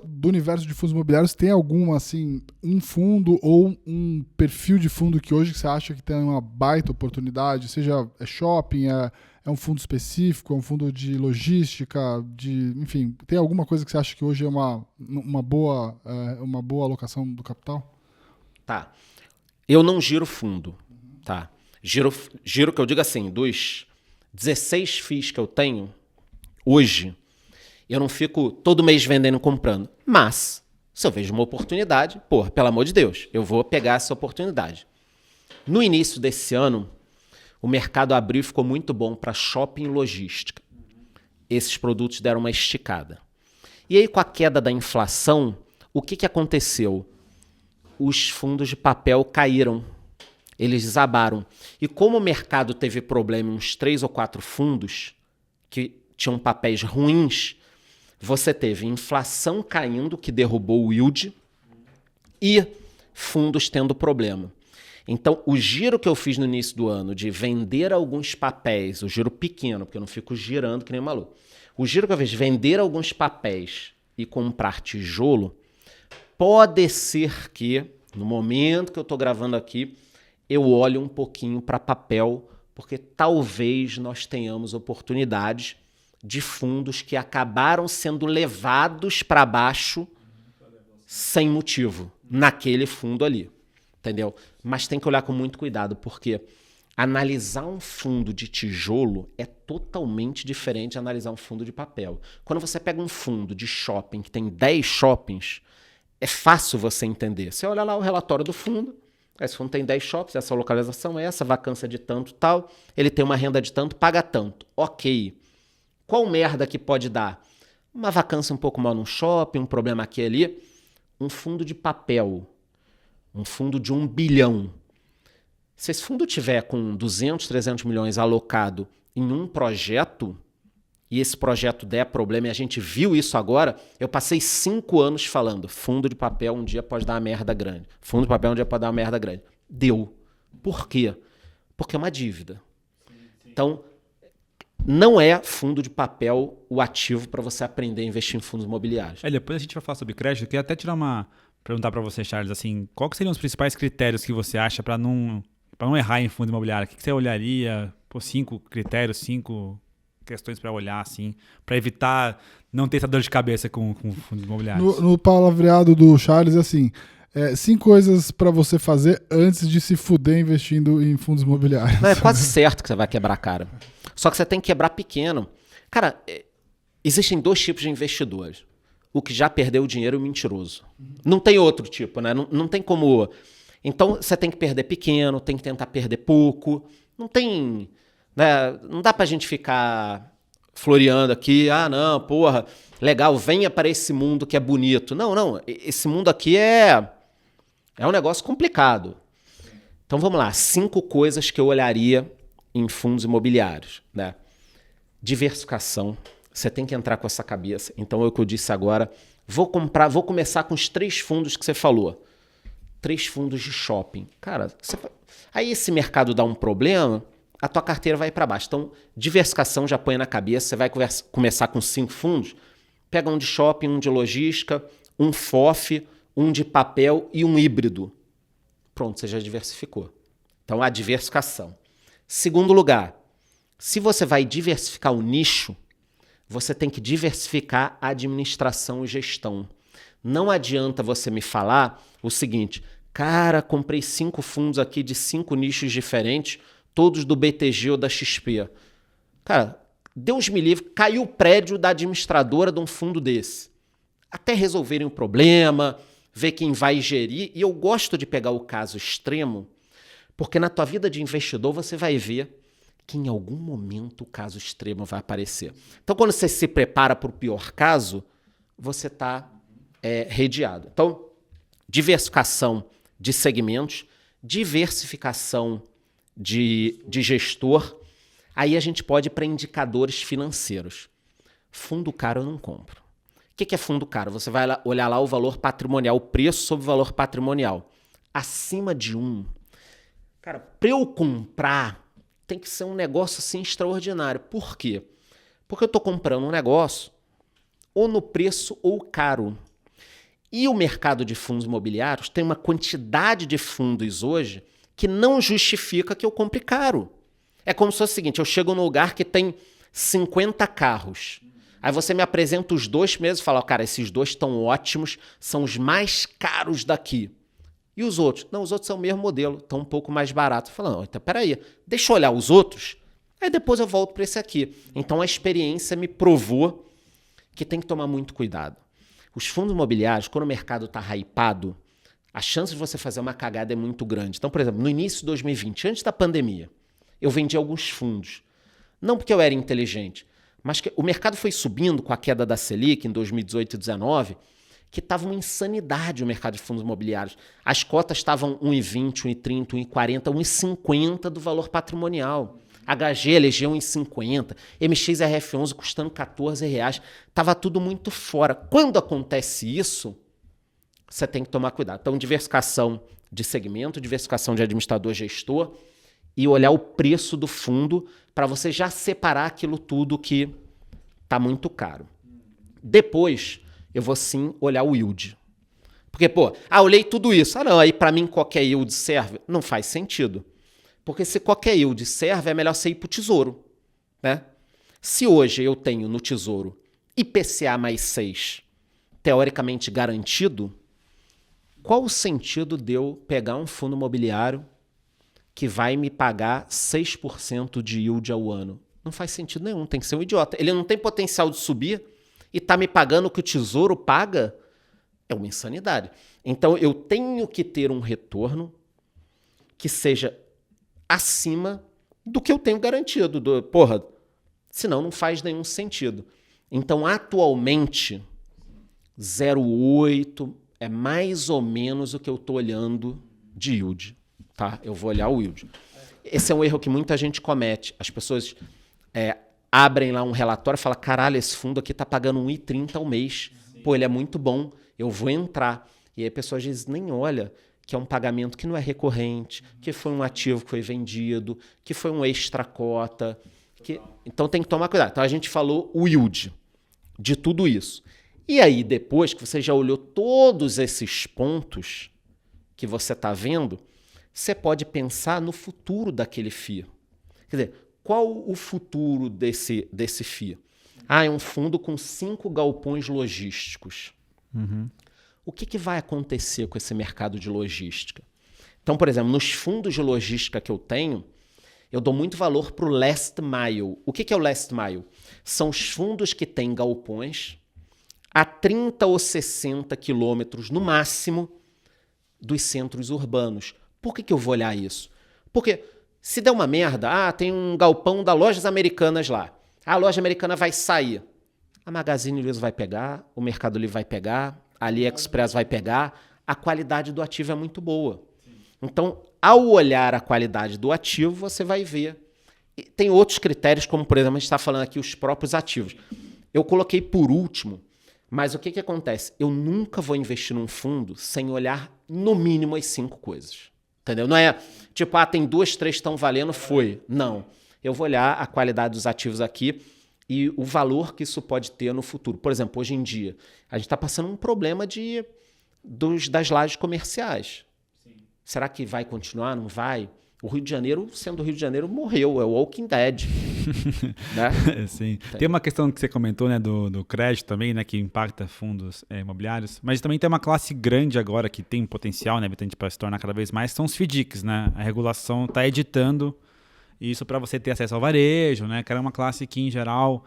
do universo de fundos imobiliários, tem algum, assim, um fundo ou um perfil de fundo que hoje você acha que tem uma baita oportunidade? Seja shopping, é um fundo específico, é um fundo de logística, enfim, tem alguma coisa que você acha que hoje é uma boa alocação do capital? Tá. Eu não giro fundo, tá? Giro que eu digo assim, dos 16 FIIs que eu tenho hoje, eu não fico todo mês vendendo e comprando. Mas, se eu vejo uma oportunidade, pelo amor de Deus, eu vou pegar essa oportunidade. No início desse ano, o mercado abriu e ficou muito bom para shopping e logística. Esses produtos deram uma esticada. E aí, com a queda da inflação, o que aconteceu? Os fundos de papel caíram. Eles desabaram. E como o mercado teve problema em uns 3 ou 4 fundos que tinham papéis ruins, você teve inflação caindo, que derrubou o yield, e fundos tendo problema. Então, o giro que eu fiz no início do ano de vender alguns papéis, o giro pequeno, porque eu não fico girando que nem maluco. O giro que eu fiz de vender alguns papéis e comprar tijolo, pode ser que, no momento que eu estou gravando aqui, eu olho um pouquinho para papel, porque talvez nós tenhamos oportunidades de fundos que acabaram sendo levados para baixo sem motivo, naquele fundo ali, entendeu? Mas tem que olhar com muito cuidado, porque analisar um fundo de tijolo é totalmente diferente de analisar um fundo de papel. Quando você pega um fundo de shopping que tem 10 shoppings, é fácil você entender. Você olha lá o relatório do fundo, esse fundo tem 10 shoppings, essa localização é essa, vacância de tanto tal, ele tem uma renda de tanto, paga tanto. Ok. Qual merda que pode dar? Uma vacância um pouco mal num shopping, um problema aqui e ali. Um fundo de papel, um fundo de 1 bilhão. Se esse fundo tiver com 200, 300 milhões alocado em um projeto, e esse projeto der problema, e a gente viu isso agora, eu passei 5 anos falando, fundo de papel um dia pode dar uma merda grande. Fundo de papel um dia pode dar uma merda grande. Deu. Por quê? Porque é uma dívida. Então, não é fundo de papel o ativo para você aprender a investir em fundos imobiliários. Depois a gente vai falar sobre crédito. Eu queria até perguntar para você, Charles, assim, qual que seriam os principais critérios que você acha para não errar em fundo imobiliário? O que você olharia? 5 critérios, 5 questões para olhar, assim, para evitar não ter essa dor de cabeça com fundos imobiliários. No palavreado do Charles, assim, 5 coisas para você fazer antes de se fuder investindo em fundos imobiliários. Não, é quase certo que você vai quebrar a cara. Só que você tem que quebrar pequeno. Cara, existem 2 tipos de investidores. o que já perdeu dinheiro e o mentiroso. Não tem outro tipo, né? Não tem como... Então, você tem que perder pequeno, tem que tentar perder pouco. Não tem... Né? Não dá pra gente ficar floreando aqui. Ah, não, porra, legal, venha para esse mundo que é bonito. Não. Esse mundo aqui é um negócio complicado. Então, vamos lá. 5 coisas que eu olharia em fundos imobiliários, né? Diversificação. Você tem que entrar com essa cabeça. Então, é o que eu disse agora. Vou começar com os 3 fundos que você falou. 3 fundos de shopping. Cara, aí esse mercado dá um problema, a tua carteira vai para baixo. Então, diversificação já põe na cabeça. Você vai começar com 5 fundos. Pega um de shopping, um de logística, um FOF, um de papel e um híbrido. Pronto, você já diversificou. Então, a diversificação. Segundo lugar, se você vai diversificar o nicho, você tem que diversificar a administração e gestão. Não adianta você me falar o seguinte, cara, comprei 5 fundos aqui de 5 nichos diferentes, todos do BTG ou da XP. Cara, Deus me livre, caiu o prédio da administradora de um fundo desse. Até resolverem o problema, ver quem vai gerir. E eu gosto de pegar o caso extremo, porque na tua vida de investidor você vai ver que em algum momento o caso extremo vai aparecer. Então, quando você se prepara para o pior caso, você está redeado. Então, diversificação de segmentos, diversificação de gestor. Aí a gente pode ir para indicadores financeiros. Fundo caro eu não compro. O que é fundo caro? Você vai olhar lá o valor patrimonial, o preço sobre o valor patrimonial. Acima de 1. Cara, para eu comprar, tem que ser um negócio assim extraordinário. Por quê? Porque eu estou comprando um negócio ou no preço ou caro. E o mercado de fundos imobiliários tem uma quantidade de fundos hoje que não justifica que eu compre caro. É como se fosse o seguinte, eu chego num lugar que tem 50 carros. Aí você me apresenta os 2 meses e fala, cara, esses 2 estão ótimos, são os mais caros daqui. E os outros? Não, os outros são o mesmo modelo, estão um pouco mais baratos. Falando, não, então peraí, deixa eu olhar os outros, aí depois eu volto para esse aqui. Então a experiência me provou que tem que tomar muito cuidado. Os fundos imobiliários, quando o mercado está hypado, a chance de você fazer uma cagada é muito grande. Então, por exemplo, no início de 2020, antes da pandemia, eu vendi alguns fundos. Não porque eu era inteligente, mas que o mercado foi subindo com a queda da Selic em 2018 e 2019, que estava uma insanidade o mercado de fundos imobiliários. As cotas estavam 1,20, 1,30, 1,40, 1,50 do valor patrimonial. HG elegeu 1,50, MXRF11 custando R$14. Estava tudo muito fora. Quando acontece isso, você tem que tomar cuidado. Então, diversificação de segmento, diversificação de administrador-gestor e olhar o preço do fundo para você já separar aquilo tudo que está muito caro. Depois, eu vou sim olhar o yield. Porque, olhei tudo isso. Não, aí para mim qualquer yield serve? Não faz sentido. Porque se qualquer yield serve, é melhor você ir para o Tesouro. Né? Se hoje eu tenho no Tesouro IPCA mais 6, teoricamente garantido, qual o sentido de eu pegar um fundo imobiliário que vai me pagar 6% de yield ao ano? Não faz sentido nenhum, tem que ser um idiota. Ele não tem potencial de subir e está me pagando o que o Tesouro paga? É uma insanidade. Então eu tenho que ter um retorno que seja acima do que eu tenho garantido. Senão não faz nenhum sentido. Então, atualmente, 0,8 é mais ou menos o que eu estou olhando de yield. Tá? Eu vou olhar o yield. Esse é um erro que muita gente comete. As pessoas abrem lá um relatório e falam, caralho, esse fundo aqui está pagando 1,30 ao mês. Pô, ele é muito bom, eu vou entrar. E aí a pessoa às vezes nem olha que é um pagamento que não é recorrente, que foi um ativo que foi vendido, que foi um extra cota. Então tem que tomar cuidado. Então a gente falou o yield de tudo isso. E aí depois que você já olhou todos esses pontos que você está vendo, você pode pensar no futuro daquele FII. Quer dizer, qual o futuro desse FII? É um fundo com 5 galpões logísticos. Uhum. O que vai acontecer com esse mercado de logística? Então, por exemplo, nos fundos de logística que eu tenho, eu dou muito valor para o last mile. O que é o last mile? São os fundos que têm galpões a 30 ou 60 quilômetros no máximo dos centros urbanos. Por que eu vou olhar isso? Porque se der uma merda, tem um galpão da Lojas Americanas lá. A loja americana vai sair. A Magazine Luiza vai pegar, o Mercado Livre vai pegar, a AliExpress vai pegar. A qualidade do ativo é muito boa. Então, ao olhar a qualidade do ativo, você vai ver. E tem outros critérios, como, por exemplo, a gente está falando aqui os próprios ativos. Eu coloquei por último, mas o que acontece? Eu nunca vou investir num fundo sem olhar, no mínimo, as 5 coisas. Entendeu? Não é tipo, tem 2, 3 estão valendo, foi. Não. Eu vou olhar a qualidade dos ativos aqui e o valor que isso pode ter no futuro. Por exemplo, hoje em dia, a gente está passando um problema das lajes comerciais. Sim. Será que vai continuar? Não vai? O Rio de Janeiro, sendo o Rio de Janeiro, morreu. É o Walking Dead. Né? Sim. Tem uma questão que você comentou, né, do crédito também, né, que impacta fundos imobiliários, mas também tem uma classe grande agora que tem potencial, né, para se tornar cada vez mais, são os FDICs, né? A regulação está editando isso para você ter acesso ao varejo, né, que era uma classe que, em geral,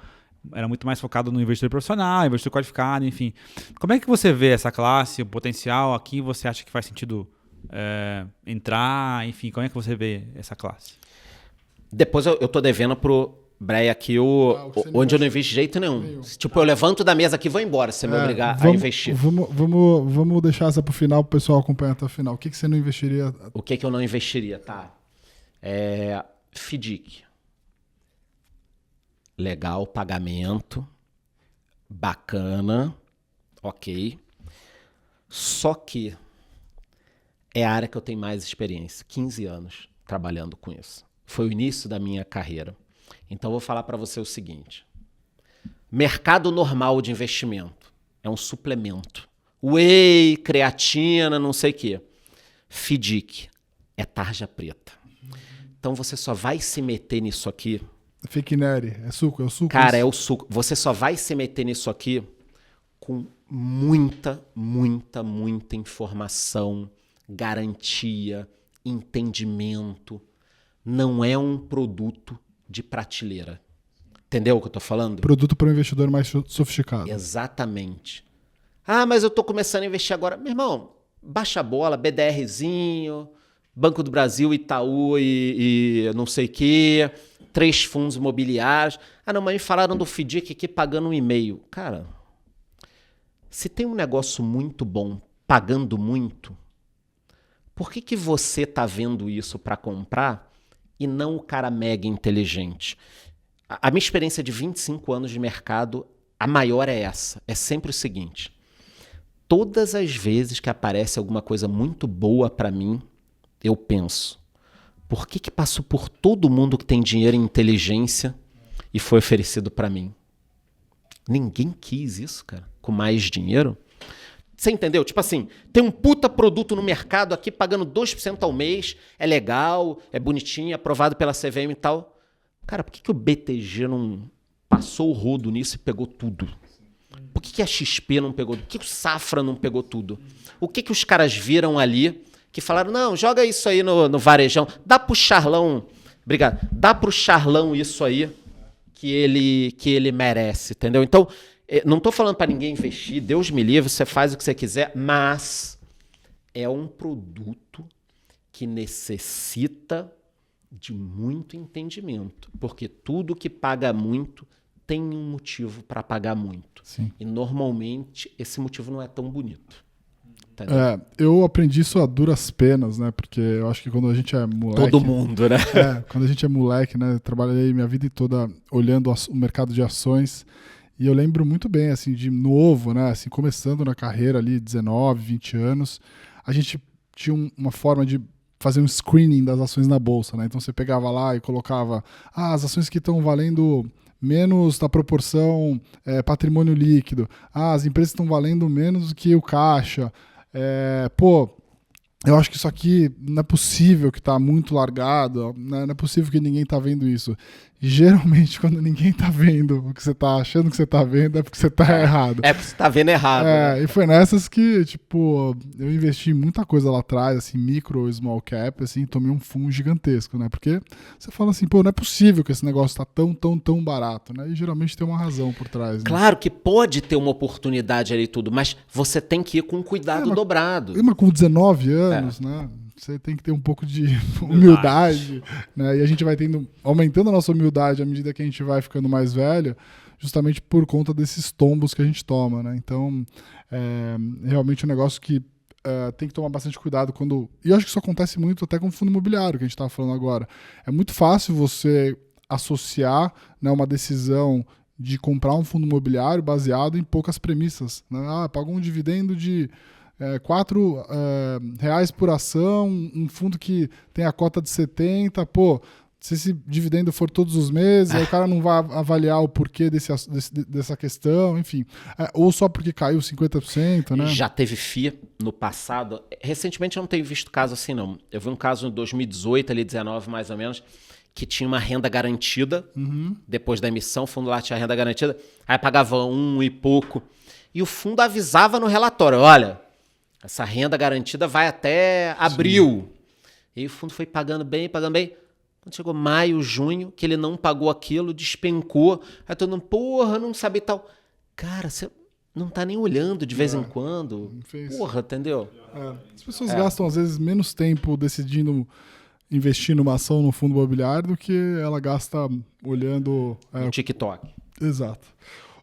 era muito mais focado no investidor profissional, investidor qualificado, enfim. Como é que você vê essa classe, o potencial aqui? Você acha que faz sentido entrar? Enfim, como é que você vê essa classe? Depois eu tô devendo pro Breia aqui onde eu não invisto de jeito nenhum. Tipo, eu levanto da mesa aqui e vou embora se você me obrigar a investir. Vamos deixar essa pro final, pro pessoal acompanhar até o final. O que você não investiria? O que eu não investiria, tá? FDIC. Legal, pagamento, bacana, ok. Só que é a área que eu tenho mais experiência, 15 anos trabalhando com isso. Foi o início da minha carreira. Então eu vou falar para você o seguinte. Mercado normal de investimento é um suplemento. Whey, creatina, não sei o quê. FDIC é tarja preta. Então você só vai se meter nisso aqui. Fake Neri, é o suco? Cara, é o suco. Você só vai se meter nisso aqui com muita informação, garantia, entendimento. Não é um produto de prateleira. Entendeu o que eu tô falando? Produto para um investidor mais sofisticado. Exatamente. Mas eu tô começando a investir agora. Meu irmão, baixa a bola, BDRzinho, Banco do Brasil, Itaú e não sei o quê, 3 fundos imobiliários. Não, mas me falaram do FDIC aqui pagando 1,5. Cara, se tem um negócio muito bom pagando muito, por que você tá vendo isso para comprar e não o cara mega inteligente? A minha experiência de 25 anos de mercado, a maior é essa. É sempre o seguinte. Todas as vezes que aparece alguma coisa muito boa para mim, eu penso, por que passou por todo mundo que tem dinheiro e inteligência e foi oferecido para mim? Ninguém quis isso, cara, com mais dinheiro. Você entendeu? Tipo assim, tem um puta produto no mercado aqui pagando 2% ao mês, é legal, é bonitinho, é aprovado pela CVM e tal. Cara, por que o BTG não passou o rodo nisso e pegou tudo? Por que a XP não pegou tudo? Por que o Safra não pegou tudo? O que os caras viram ali que falaram, não, joga isso aí no varejão, dá pro Charlão, obrigado, dá pro Charlão isso aí que ele merece, entendeu? Então, não tô falando para ninguém investir, Deus me livre, você faz o que você quiser, mas é um produto que necessita de muito entendimento, porque tudo que paga muito tem um motivo para pagar muito. Sim. E normalmente esse motivo não é tão bonito. Eu aprendi isso a duras penas, né? Porque eu acho que quando a gente é moleque... Todo mundo, né? Quando a gente é moleque, né? Eu trabalhei minha vida toda olhando o mercado de ações e eu lembro muito bem, assim, de novo, né? Assim, começando na carreira ali, 19, 20 anos, a gente tinha uma forma de fazer um screening das ações na bolsa, né? Então você pegava lá e colocava as ações que estão valendo menos da proporção patrimônio líquido, as empresas estão valendo menos do que o caixa, eu acho que isso aqui não é possível que está muito largado, né? Não é possível que ninguém está vendo isso. E geralmente, quando ninguém está vendo o que você está achando que você está vendo, é porque você está errado. É porque você tá vendo errado. Né? E foi nessas que, tipo, eu investi em muita coisa lá atrás, assim, micro, small cap, assim, tomei um fumo gigantesco, né? Porque você fala assim, pô, não é possível que esse negócio tá tão barato, né? E geralmente tem uma razão por trás, né? Claro que pode ter uma oportunidade ali e tudo, mas você tem que ir com cuidado dobrado. Mas com 19 anos, né? Você tem que ter um pouco de humildade, né? E a gente vai aumentando a nossa humildade à medida que a gente vai ficando mais velho, justamente por conta desses tombos que a gente toma, né? Então, realmente é um negócio que tem que tomar bastante cuidado quando... E eu acho que isso acontece muito até com o fundo imobiliário, que a gente estava falando agora. É muito fácil você associar, né, uma decisão de comprar um fundo imobiliário baseado em poucas premissas, né? Pagou um dividendo de R$4 por ação, um fundo que tem a cota de 70, pô, se esse dividendo for todos os meses, aí o cara não vai avaliar o porquê dessa questão, enfim. Ou só porque caiu 50%, né? Já teve FIA no passado. Recentemente eu não tenho visto caso assim, não. Eu vi um caso em 2018, ali 19 mais ou menos, que tinha uma renda garantida, depois da emissão, o fundo lá tinha renda garantida, aí pagava 1 e pouco. E o fundo avisava no relatório, olha, essa renda garantida vai até abril. E o fundo foi pagando bem. Quando chegou maio, junho, que ele não pagou aquilo, despencou. Aí todo mundo, porra, não sabe e tal. Cara, você não tá nem olhando de vez em quando. Porra, entendeu? As pessoas gastam, às vezes, menos tempo decidindo investir numa ação no fundo imobiliário do que ela gasta olhando... No TikTok. Exato.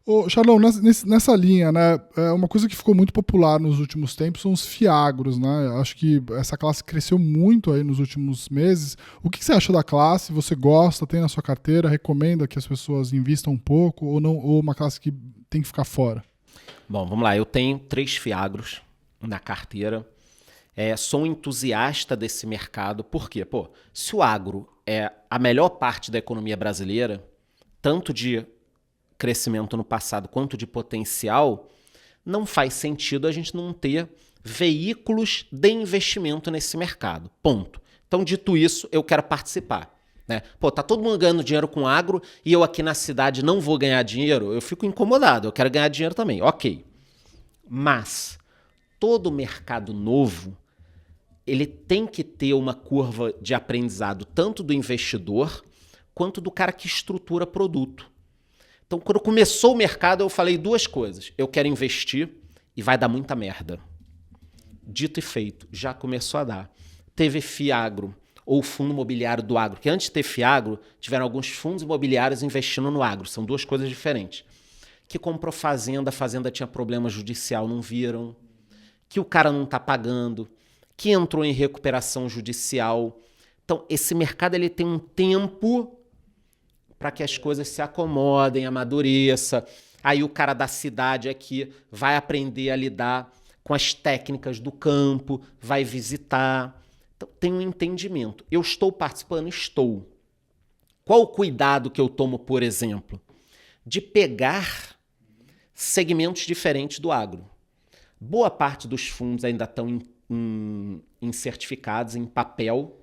Ô, Charlão, nessa linha, né, uma coisa que ficou muito popular nos últimos tempos são os fiagros, né? Acho que essa classe cresceu muito aí nos últimos meses. O que você acha da classe? Você gosta, tem na sua carteira, recomenda que as pessoas invistam um pouco ou não, ou uma classe que tem que ficar fora? Bom, vamos lá. Eu tenho 3 fiagros na carteira. Sou um entusiasta desse mercado. Por quê? Pô, se o agro é a melhor parte da economia brasileira, tanto de crescimento no passado quanto de potencial, não faz sentido a gente não ter veículos de investimento nesse mercado. Ponto. Então, dito isso, eu quero participar. Né? Pô, tá todo mundo ganhando dinheiro com agro e eu aqui na cidade não vou ganhar dinheiro, eu fico incomodado, eu quero ganhar dinheiro também. Ok. Mas todo mercado novo, ele tem que ter uma curva de aprendizado tanto do investidor quanto do cara que estrutura produto. Então, quando começou o mercado, eu falei 2 coisas. Eu quero investir e vai dar muita merda. Dito e feito, já começou a dar. Teve Fiagro, ou Fundo Imobiliário do Agro, que antes de ter Fiagro, tiveram alguns fundos imobiliários investindo no agro. São 2 coisas diferentes. Que comprou fazenda, a fazenda tinha problema judicial, não viram. Que o cara não está pagando. Que entrou em recuperação judicial. Então, esse mercado ele tem um tempo para que as coisas se acomodem, amadureça. Aí o cara da cidade aqui vai aprender a lidar com as técnicas do campo, vai visitar. Então, tem um entendimento. Eu estou participando? Estou. Qual o cuidado que eu tomo, por exemplo? De pegar segmentos diferentes do agro. Boa parte dos fundos ainda estão em certificados, em papel.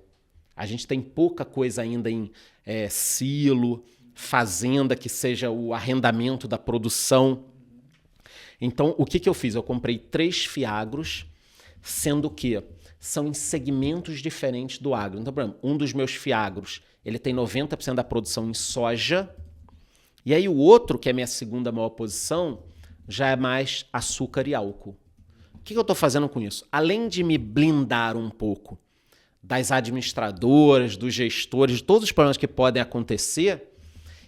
A gente tem pouca coisa ainda em silo, fazenda, que seja o arrendamento da produção. Então, o que eu fiz? Eu comprei 3 fiagros, sendo que são em segmentos diferentes do agro. Então, por exemplo, um dos meus fiagros, ele tem 90% da produção em soja, e aí o outro, que é a minha segunda maior posição, já é mais açúcar e álcool. O que eu estou fazendo com isso? Além de me blindar um pouco das administradoras, dos gestores, de todos os problemas que podem acontecer,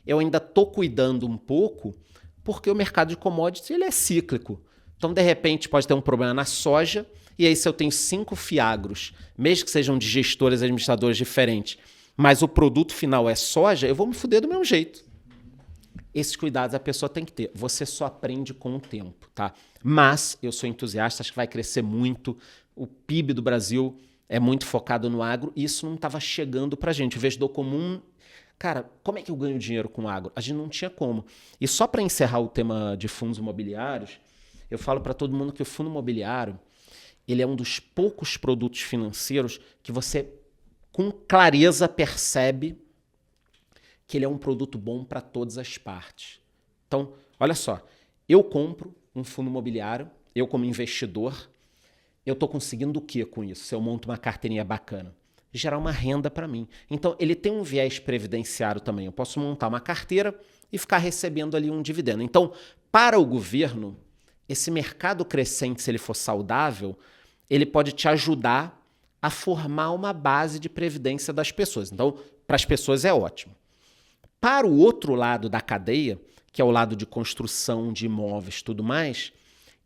eu ainda estou cuidando um pouco porque o mercado de commodities ele é cíclico. Então, de repente, pode ter um problema na soja e aí se eu tenho 5 fiagros, mesmo que sejam de gestores e administradores diferentes, mas o produto final é soja, eu vou me fuder do mesmo jeito. Esses cuidados a pessoa tem que ter. Você só aprende com o tempo, tá? Mas eu sou entusiasta, acho que vai crescer muito. O PIB do Brasil é muito focado no agro e isso não estava chegando para a gente. O investidor comum, cara, como é que eu ganho dinheiro com agro? A gente não tinha como. E só para encerrar o tema de fundos imobiliários, eu falo para todo mundo que o fundo imobiliário ele é um dos poucos produtos financeiros que você, com clareza, percebe que ele é um produto bom para todas as partes. Então, olha só, eu compro um fundo imobiliário, eu como investidor, eu estou conseguindo o que com isso? Se eu monto uma carteirinha bacana? Gerar uma renda para mim. Então, ele tem um viés previdenciário também. Eu posso montar uma carteira e ficar recebendo ali um dividendo. Então, para o governo, esse mercado crescente, se ele for saudável, ele pode te ajudar a formar uma base de previdência das pessoas. Então, para as pessoas é ótimo. Para o outro lado da cadeia, que é o lado de construção de imóveis e tudo mais,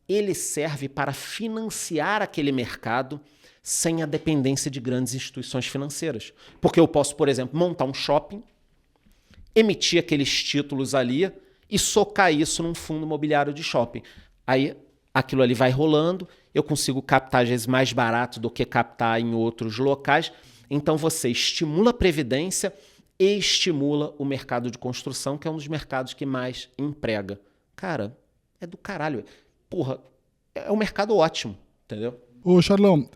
ele serve para financiar aquele mercado sem a dependência de grandes instituições financeiras. Porque eu posso, por exemplo, montar um shopping, emitir aqueles títulos ali e socar isso num fundo imobiliário de shopping. Aí aquilo ali vai rolando, eu consigo captar às vezes mais barato do que captar em outros locais. Então você estimula a previdência e estimula o mercado de construção, que é um dos mercados que mais emprega. Cara, é do caralho. Porra, é um mercado ótimo, entendeu? Ô, Charlão,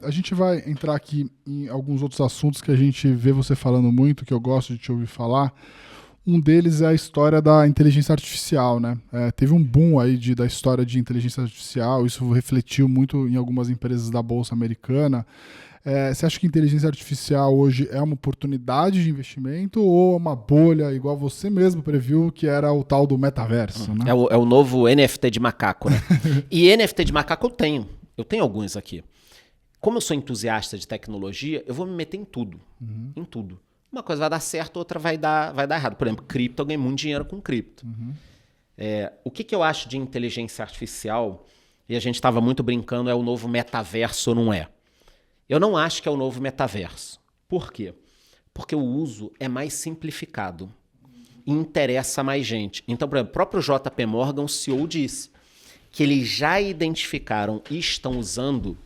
a gente vai entrar aqui em alguns outros assuntos que a gente vê você falando muito, que eu gosto de te ouvir falar. Um deles é a história da inteligência artificial, né? Teve um boom aí da história de inteligência artificial, isso refletiu muito em algumas empresas da Bolsa Americana. Você acha que inteligência artificial hoje é uma oportunidade de investimento ou uma bolha, igual você mesmo previu, que era o tal do metaverso, né? É o novo NFT de macaco, né? E NFT de macaco eu tenho. Eu tenho alguns aqui. Como eu sou entusiasta de tecnologia, eu vou me meter em tudo. Em tudo. Uma coisa vai dar certo, outra vai dar errado. Por exemplo, cripto, eu ganhei muito dinheiro com cripto. O que eu acho de inteligência artificial, e a gente estava muito brincando, é o novo metaverso ou não é? Eu não acho que é o novo metaverso. Por quê? Porque o uso é mais simplificado e interessa mais gente. Então, por exemplo, o próprio JP Morgan, o CEO, disse que eles já identificaram e estão usando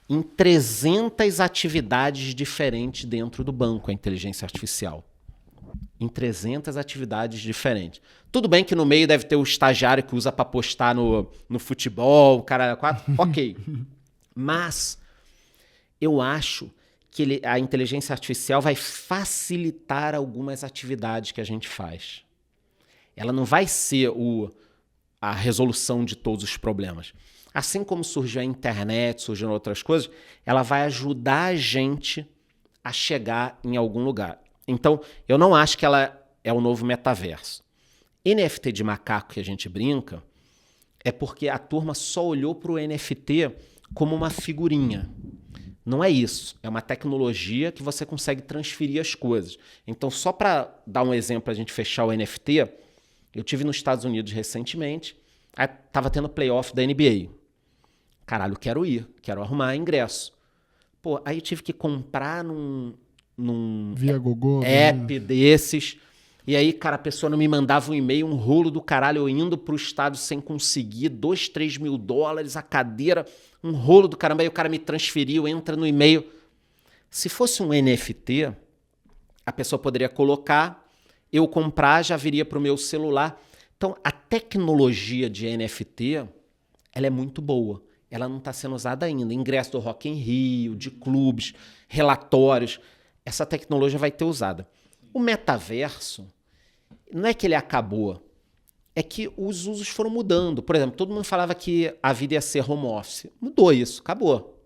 em 300 atividades diferentes dentro do banco a inteligência artificial. Em 300 atividades diferentes. Tudo bem que no meio deve ter o estagiário que usa para postar no futebol, o cara... Ok. Mas eu acho que a inteligência artificial vai facilitar algumas atividades que a gente faz. Ela não vai ser a resolução de todos os problemas. Assim como surgiu a internet, surgiram outras coisas, ela vai ajudar a gente a chegar em algum lugar. Então, eu não acho que ela é o novo metaverso. NFT de macaco que a gente brinca é porque a turma só olhou para o NFT como uma figurinha. Não é isso. É uma tecnologia que você consegue transferir as coisas. Então, só para dar um exemplo, a gente fechar o NFT, eu tive nos Estados Unidos recentemente, aí tava tendo playoff da NBA. Caralho, quero ir, quero arrumar ingresso. Pô, aí eu tive que comprar num Via Gogô, app desses. E aí, cara, a pessoa não me mandava um e-mail, um rolo do caralho, eu indo pro estádio sem conseguir, 2, 3 mil dólares, a cadeira, um rolo do caramba, aí o cara me transferiu, entra no e-mail. Se fosse um NFT, a pessoa poderia colocar, eu comprar, já viria pro meu celular. Então, a tecnologia de NFT, ela é muito boa. Ela não está sendo usada ainda. Ingresso do Rock in Rio, de clubes, relatórios. Essa tecnologia vai ter usada. O metaverso, não é que ele acabou, é que os usos foram mudando. Por exemplo, todo mundo falava que a vida ia ser home office. Mudou isso, acabou.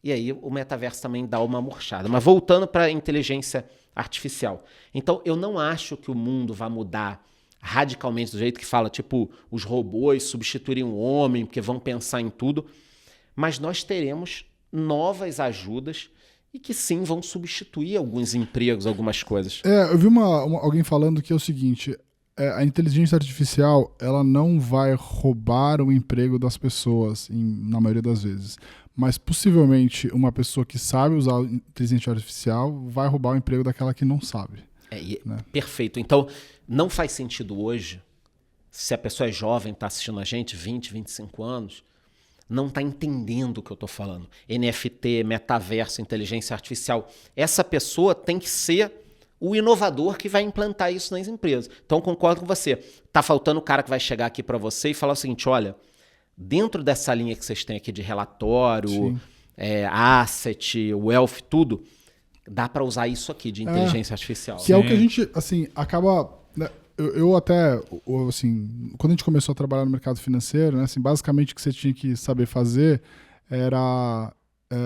E aí o metaverso também dá uma murchada. Mas voltando para a inteligência artificial. Então, eu não acho que o mundo vai mudar radicalmente do jeito que fala, tipo, os robôs substituírem o homem, porque vão pensar em tudo. Mas nós teremos novas ajudas e que sim vão substituir alguns empregos, algumas coisas. Eu vi alguém falando que é o seguinte, a inteligência artificial ela não vai roubar o emprego das pessoas, na maioria das vezes. Mas possivelmente uma pessoa que sabe usar a inteligência artificial vai roubar o emprego daquela que não sabe. Né? Perfeito. Então, não faz sentido hoje, se a pessoa é jovem, está assistindo a gente, 20, 25 anos, não está entendendo o que eu estou falando. NFT, metaverso, inteligência artificial. Essa pessoa tem que ser o inovador que vai implantar isso nas empresas. Então, concordo com você. Está faltando o cara que vai chegar aqui para você e falar o seguinte, olha, dentro dessa linha que vocês têm aqui de relatório, Sim. asset, wealth, tudo, dá para usar isso aqui de inteligência artificial. Que é o que a gente, assim, acaba... Né, eu até, assim, quando a gente começou a trabalhar no mercado financeiro, né, assim, basicamente o que você tinha que saber fazer era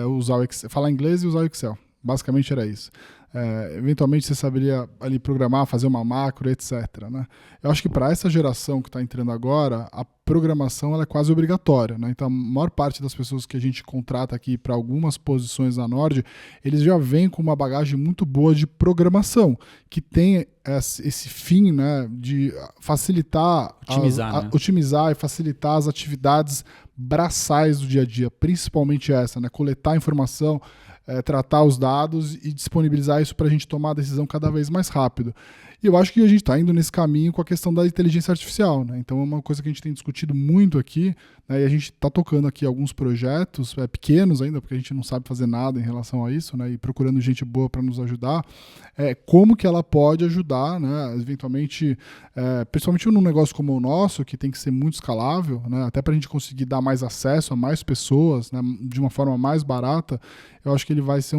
usar o Excel, falar inglês e usar o Excel. Basicamente era isso. Eventualmente você saberia ali programar, fazer uma macro, etc. Né? Eu acho que para essa geração que está entrando agora, a programação ela é quase obrigatória. Né? Então, a maior parte das pessoas que a gente contrata aqui para algumas posições na Nord, eles já vêm com uma bagagem muito boa de programação, que tem esse fim, né, de facilitar, otimizar e facilitar as atividades braçais do dia a dia, principalmente essa, né? Coletar informação, tratar os dados e disponibilizar isso para a gente tomar a decisão cada vez mais rápido. E eu acho que a gente está indo nesse caminho com a questão da inteligência artificial. Né? Então é uma coisa que a gente tem discutido muito aqui, né? E a gente está tocando aqui alguns projetos pequenos ainda, porque a gente não sabe fazer nada em relação a isso, né? E procurando gente boa para nos ajudar. Como que ela pode ajudar, né? Eventualmente, principalmente num negócio como o nosso, que tem que ser muito escalável, né? Até para a gente conseguir dar mais acesso a mais pessoas, né? De uma forma mais barata, eu acho que ele vai ser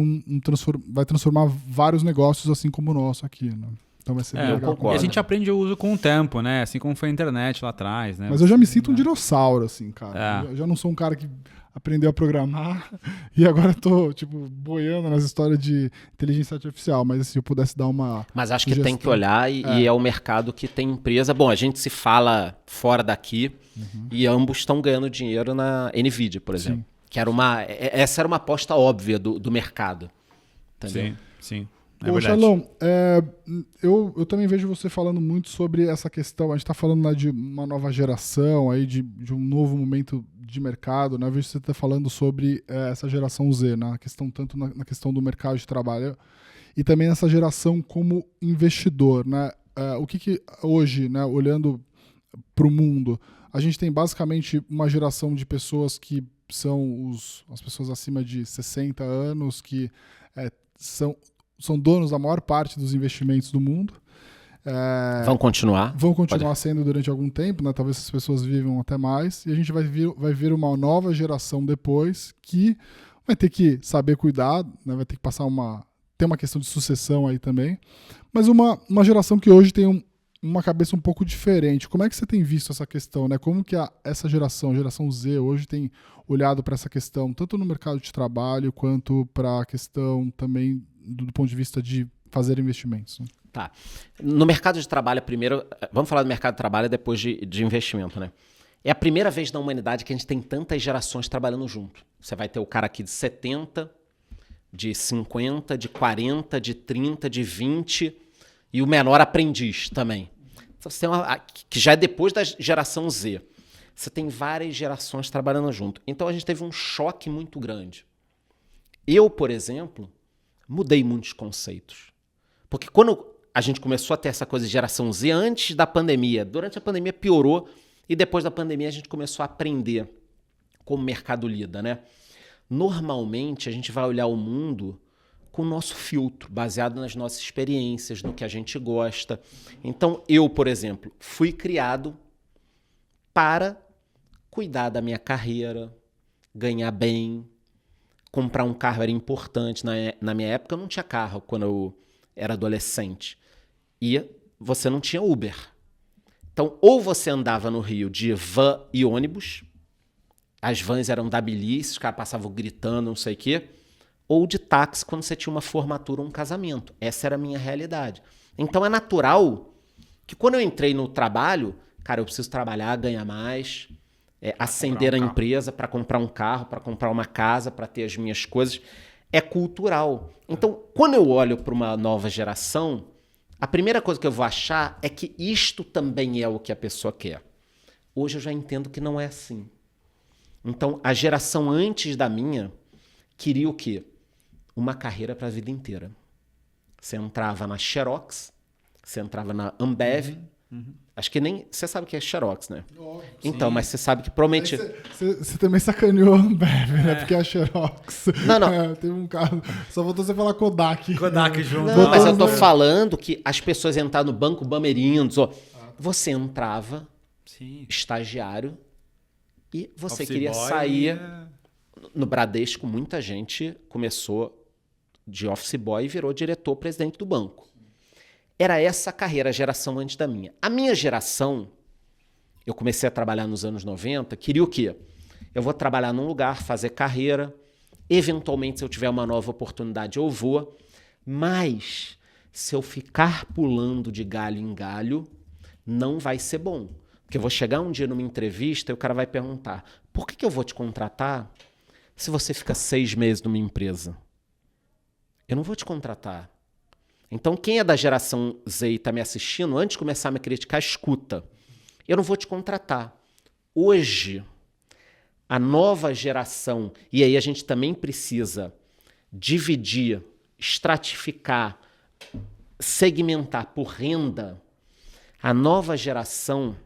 vai transformar vários negócios assim como o nosso aqui, né? Então vai ser bem legal. E a gente aprende o uso com o tempo, né? Assim como foi a internet lá atrás, né? Mas eu já me sinto um dinossauro, assim, cara. Eu já não sou um cara que aprendeu a programar e agora tô, tipo, boiando nas histórias de inteligência artificial. Mas se eu pudesse dar uma Mas acho que tem que olhar e é o mercado que tem empresa. Bom, a gente se fala fora daqui e ambos estão ganhando dinheiro na NVIDIA, por exemplo. Sim. Que essa era uma aposta óbvia do mercado. Entendeu? Sim. Ô, Shalom, eu também vejo você falando muito sobre essa questão. A gente está falando, né, de uma nova geração, aí, de um novo momento de mercado. Né? Eu vejo você tá falando sobre essa geração Z, né? Tanto na questão do mercado de trabalho e também essa geração como investidor. Né? O que hoje, né, olhando para o mundo, a gente tem basicamente uma geração de pessoas que são as pessoas acima de 60 anos, que são donos da maior parte dos investimentos do mundo. Vão continuar? Vão continuar sendo durante algum tempo, né? Talvez essas pessoas vivam até mais. E a gente vai ver uma nova geração depois que vai ter que saber cuidar, né? Vai ter que passar tem uma questão de sucessão aí também. Mas uma geração que hoje tem uma cabeça um pouco diferente. Como é que você tem visto essa questão, né? Como que essa geração, a geração Z, hoje tem olhado para essa questão, tanto no mercado de trabalho, quanto para a questão também do ponto de vista de fazer investimentos? Tá. No mercado de trabalho, primeiro, vamos falar do mercado de trabalho depois de investimento, né? É a primeira vez na humanidade que a gente tem tantas gerações trabalhando junto. Você vai ter o cara aqui de 70, de 50, de 40, de 30, de 20 e o menor aprendiz também. Então, você tem que já é depois da geração Z. Você tem várias gerações trabalhando junto. Então a gente teve um choque muito grande. Eu, por exemplo, mudei muitos conceitos. Porque quando a gente começou a ter essa coisa de geração Z, antes da pandemia, durante a pandemia piorou, e depois da pandemia a gente começou a aprender como o mercado lida, né? Normalmente a gente vai olhar o mundo com o nosso filtro, baseado nas nossas experiências, no que a gente gosta. Então eu, por exemplo, fui criado para cuidar da minha carreira, ganhar bem. Comprar um carro era importante. Na minha época eu não tinha carro quando eu era adolescente. E você não tinha Uber. Então, ou você andava no Rio de van e ônibus, as vans eram da bilhice, os caras passavam gritando, não sei o quê, ou de táxi quando você tinha uma formatura ou um casamento. Essa era a minha realidade. Então é natural que quando eu entrei no trabalho, cara, eu preciso trabalhar, ganhar mais, ascender a empresa para comprar um carro, para comprar uma casa, para ter as minhas coisas. É cultural. Então, quando eu olho para uma nova geração, a primeira coisa que eu vou achar é que isto também é o que a pessoa quer. Hoje eu já entendo que não é assim. Então, a geração antes da minha queria o quê? Uma carreira para a vida inteira. Você entrava na Xerox, você entrava na Ambev. Acho que nem... Você sabe o que é Xerox, né? Oh, então, mas você sabe que provavelmente... Você também sacaneou a Ambev, né? Porque é a Xerox. Não. Teve um caso... Só faltou você falar Kodak. Kodak junto. Não, mas eu tô falando que as pessoas entraram no Banco Bamerindos. Você entrava, estagiário, E você Office queria boy, sair. No Bradesco, muita gente começou de office boy e virou diretor-presidente do banco. Era essa a carreira, a geração antes da minha. A minha geração, eu comecei a trabalhar nos anos 90, queria o quê? Eu vou trabalhar num lugar, fazer carreira, eventualmente, se eu tiver uma nova oportunidade, eu vou, mas se eu ficar pulando de galho em galho, não vai ser bom. Porque eu vou chegar um dia numa entrevista e o cara vai perguntar: por que eu vou te contratar se você fica 6 meses numa empresa? Eu não vou te contratar. Então, quem é da geração Z e está me assistindo, antes de começar a me criticar, escuta. Eu não vou te contratar. Hoje, a nova geração, e aí a gente também precisa dividir, estratificar, segmentar por renda, a nova geração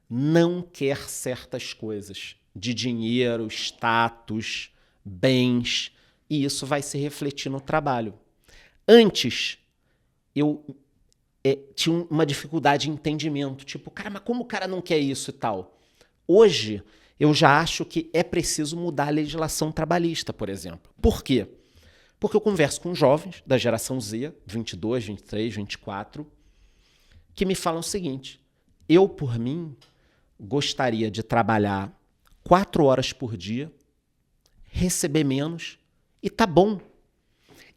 não quer certas coisas de dinheiro, status, bens, e isso vai se refletir no trabalho. Antes, eu tinha uma dificuldade de entendimento, tipo, cara, mas como o cara não quer isso e tal? Hoje, eu já acho que é preciso mudar a legislação trabalhista, por exemplo. Por quê? Porque eu converso com jovens da geração Z, 22, 23, 24, que me falam o seguinte: eu, por mim, gostaria de trabalhar 4 horas por dia, receber menos e tá bom.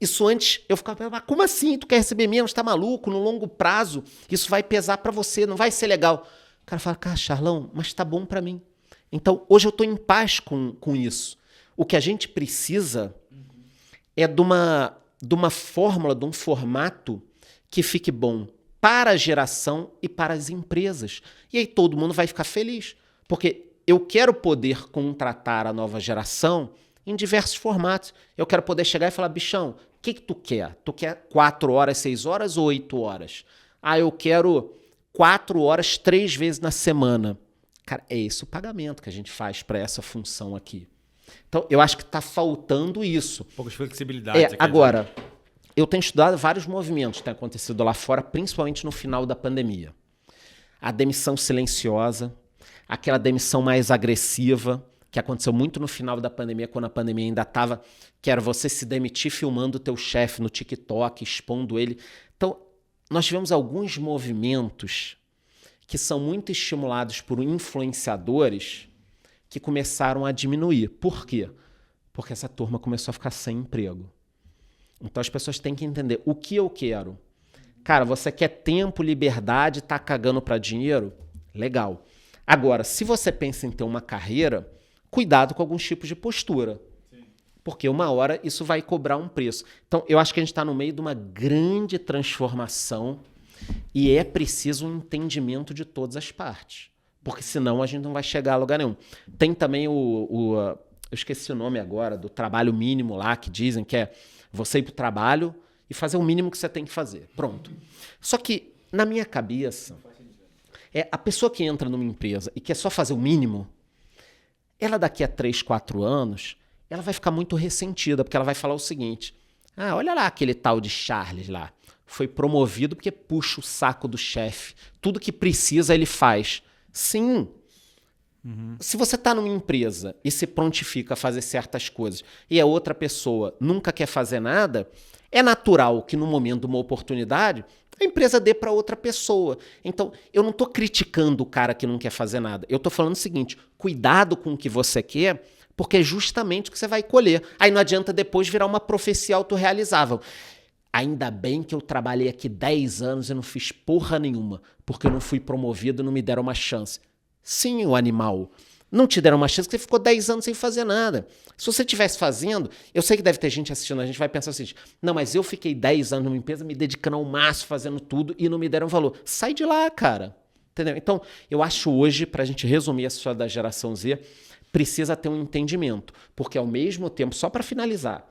Isso antes eu ficava pensando, mas como assim? Tu quer receber menos? Tá maluco? No longo prazo, isso vai pesar pra você, não vai ser legal. O cara fala, cara, Charlão, mas tá bom pra mim. Então, hoje eu tô em paz com isso. O que a gente precisa é de uma fórmula, de um formato que fique bom para a geração e para as empresas. E aí todo mundo vai ficar feliz. Porque eu quero poder contratar a nova geração em diversos formatos. Eu quero poder chegar e falar, bichão, o que tu quer? Tu quer 4 horas, 6 horas ou 8 horas? Ah, eu quero 4 horas 3 vezes na semana. Cara, é esse o pagamento que a gente faz para essa função aqui. Então, eu acho que está faltando isso. Um pouco de flexibilidade. Agora, eu tenho estudado vários movimentos que têm acontecido lá fora, principalmente no final da pandemia. A demissão silenciosa, aquela demissão mais agressiva, que aconteceu muito no final da pandemia, quando a pandemia ainda estava, que era você se demitir filmando o teu chefe no TikTok, expondo ele. Então, nós tivemos alguns movimentos que são muito estimulados por influenciadores que começaram a diminuir. Por quê? Porque essa turma começou a ficar sem emprego. Então, as pessoas têm que entender o que eu quero. Cara, você quer tempo, liberdade, tá cagando para dinheiro? Legal. Agora, se você pensa em ter uma carreira, cuidado com alguns tipos de postura. Sim. Porque uma hora isso vai cobrar um preço. Então, eu acho que a gente está no meio de uma grande transformação e é preciso um entendimento de todas as partes. Porque senão a gente não vai chegar a lugar nenhum. Tem também eu esqueci o nome agora, do trabalho mínimo lá, que dizem que é você ir para o trabalho e fazer o mínimo que você tem que fazer. Pronto. Só que, na minha cabeça, a pessoa que entra numa empresa e quer só fazer o mínimo, ela daqui a 3, 4 anos, ela vai ficar muito ressentida, porque ela vai falar o seguinte: ah, olha lá aquele tal de Charles lá, foi promovido porque puxa o saco do chefe, tudo que precisa ele faz. Sim. Se você está numa empresa e se prontifica a fazer certas coisas e a outra pessoa nunca quer fazer nada, é natural que no momento de uma oportunidade a empresa dê para outra pessoa. Então, eu não estou criticando o cara que não quer fazer nada. Eu estou falando o seguinte: cuidado com o que você quer, porque é justamente o que você vai colher. Aí não adianta depois virar uma profecia autorrealizável. Ainda bem que eu trabalhei aqui 10 anos e não fiz porra nenhuma, porque eu não fui promovido e não me deram uma chance. Sim, o animal. Não te deram uma chance porque você ficou 10 anos sem fazer nada. Se você estivesse fazendo, eu sei que deve ter gente assistindo, a gente vai pensar assim, não, mas eu fiquei 10 anos numa empresa me dedicando ao máximo, fazendo tudo e não me deram valor. Sai de lá, cara. Entendeu? Então, eu acho hoje, pra gente resumir a história da geração Z, precisa ter um entendimento. Porque ao mesmo tempo, só para finalizar,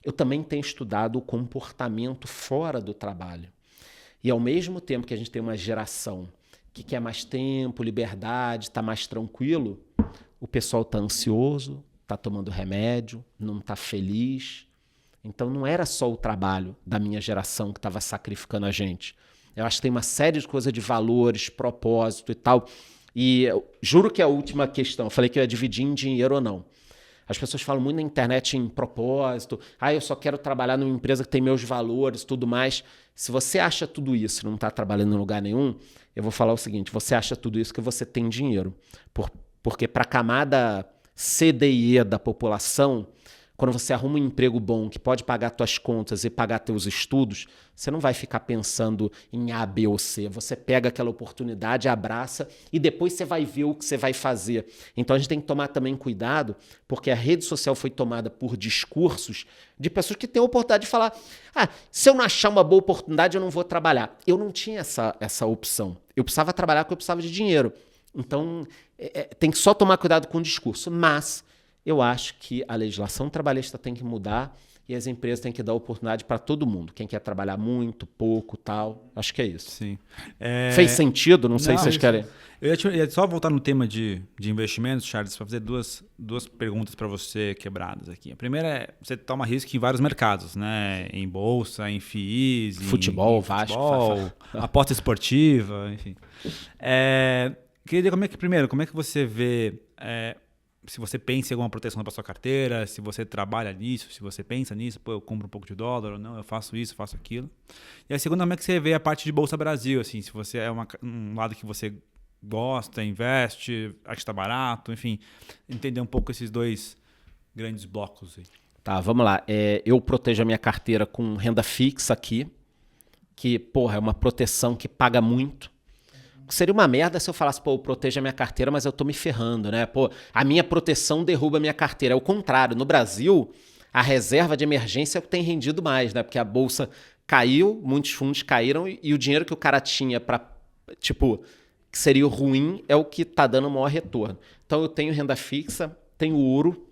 eu também tenho estudado o comportamento fora do trabalho. E ao mesmo tempo que a gente tem uma geração que quer mais tempo, liberdade, está mais tranquilo, o pessoal está ansioso, está tomando remédio, não está feliz. Então não era só o trabalho da minha geração que estava sacrificando a gente. Eu acho que tem uma série de coisas de valores, propósito e tal. E eu juro que é a última questão, eu falei que eu ia dividir em dinheiro ou não. As pessoas falam muito na internet em propósito. Eu só quero trabalhar numa empresa que tem meus valores, tudo mais. Se você acha tudo isso e não está trabalhando em lugar nenhum, eu vou falar o seguinte, você acha tudo isso que você tem dinheiro. Porque para a camada C, D e E da população, quando você arruma um emprego bom que pode pagar suas contas e pagar teus estudos, você não vai ficar pensando em A, B ou C. Você pega aquela oportunidade, abraça e depois você vai ver o que você vai fazer. Então a gente tem que tomar também cuidado, porque a rede social foi tomada por discursos de pessoas que têm a oportunidade de falar: se eu não achar uma boa oportunidade, eu não vou trabalhar. Eu não tinha essa opção. Eu precisava trabalhar porque eu precisava de dinheiro. Então tem que só tomar cuidado com o discurso. Mas eu acho que a legislação trabalhista tem que mudar e as empresas têm que dar oportunidade para todo mundo. Quem quer trabalhar muito, pouco, tal. Acho que é isso. Sim. Fez sentido? Não sei se vocês querem. Eu ia só voltar no tema de investimentos, Charles, para fazer duas perguntas para você quebradas aqui. A primeira é, você toma risco em vários mercados, né? Em bolsa, em FIIs, futebol, em Vasco, aposta esportiva, enfim. Queria dizer, como é que você vê... se você pensa em alguma proteção para sua carteira, se você trabalha nisso, se você pensa nisso, eu compro um pouco de dólar ou não, eu faço isso, faço aquilo. E a segunda, como é que você vê a parte de Bolsa Brasil, assim, se você é um lado que você gosta, investe, acha que está barato, enfim, entender um pouco esses dois grandes blocos aí. Tá, vamos lá. Eu protejo a minha carteira com renda fixa aqui, que, é uma proteção que paga muito. Seria uma merda se eu falasse, eu protejo a minha carteira, mas eu tô me ferrando, né? A minha proteção derruba a minha carteira. É o contrário. No Brasil, a reserva de emergência é o que tem rendido mais, né? Porque a bolsa caiu, muitos fundos caíram e o dinheiro que o cara tinha para, que seria o ruim, é o que tá dando o maior retorno. Então eu tenho renda fixa, tenho ouro.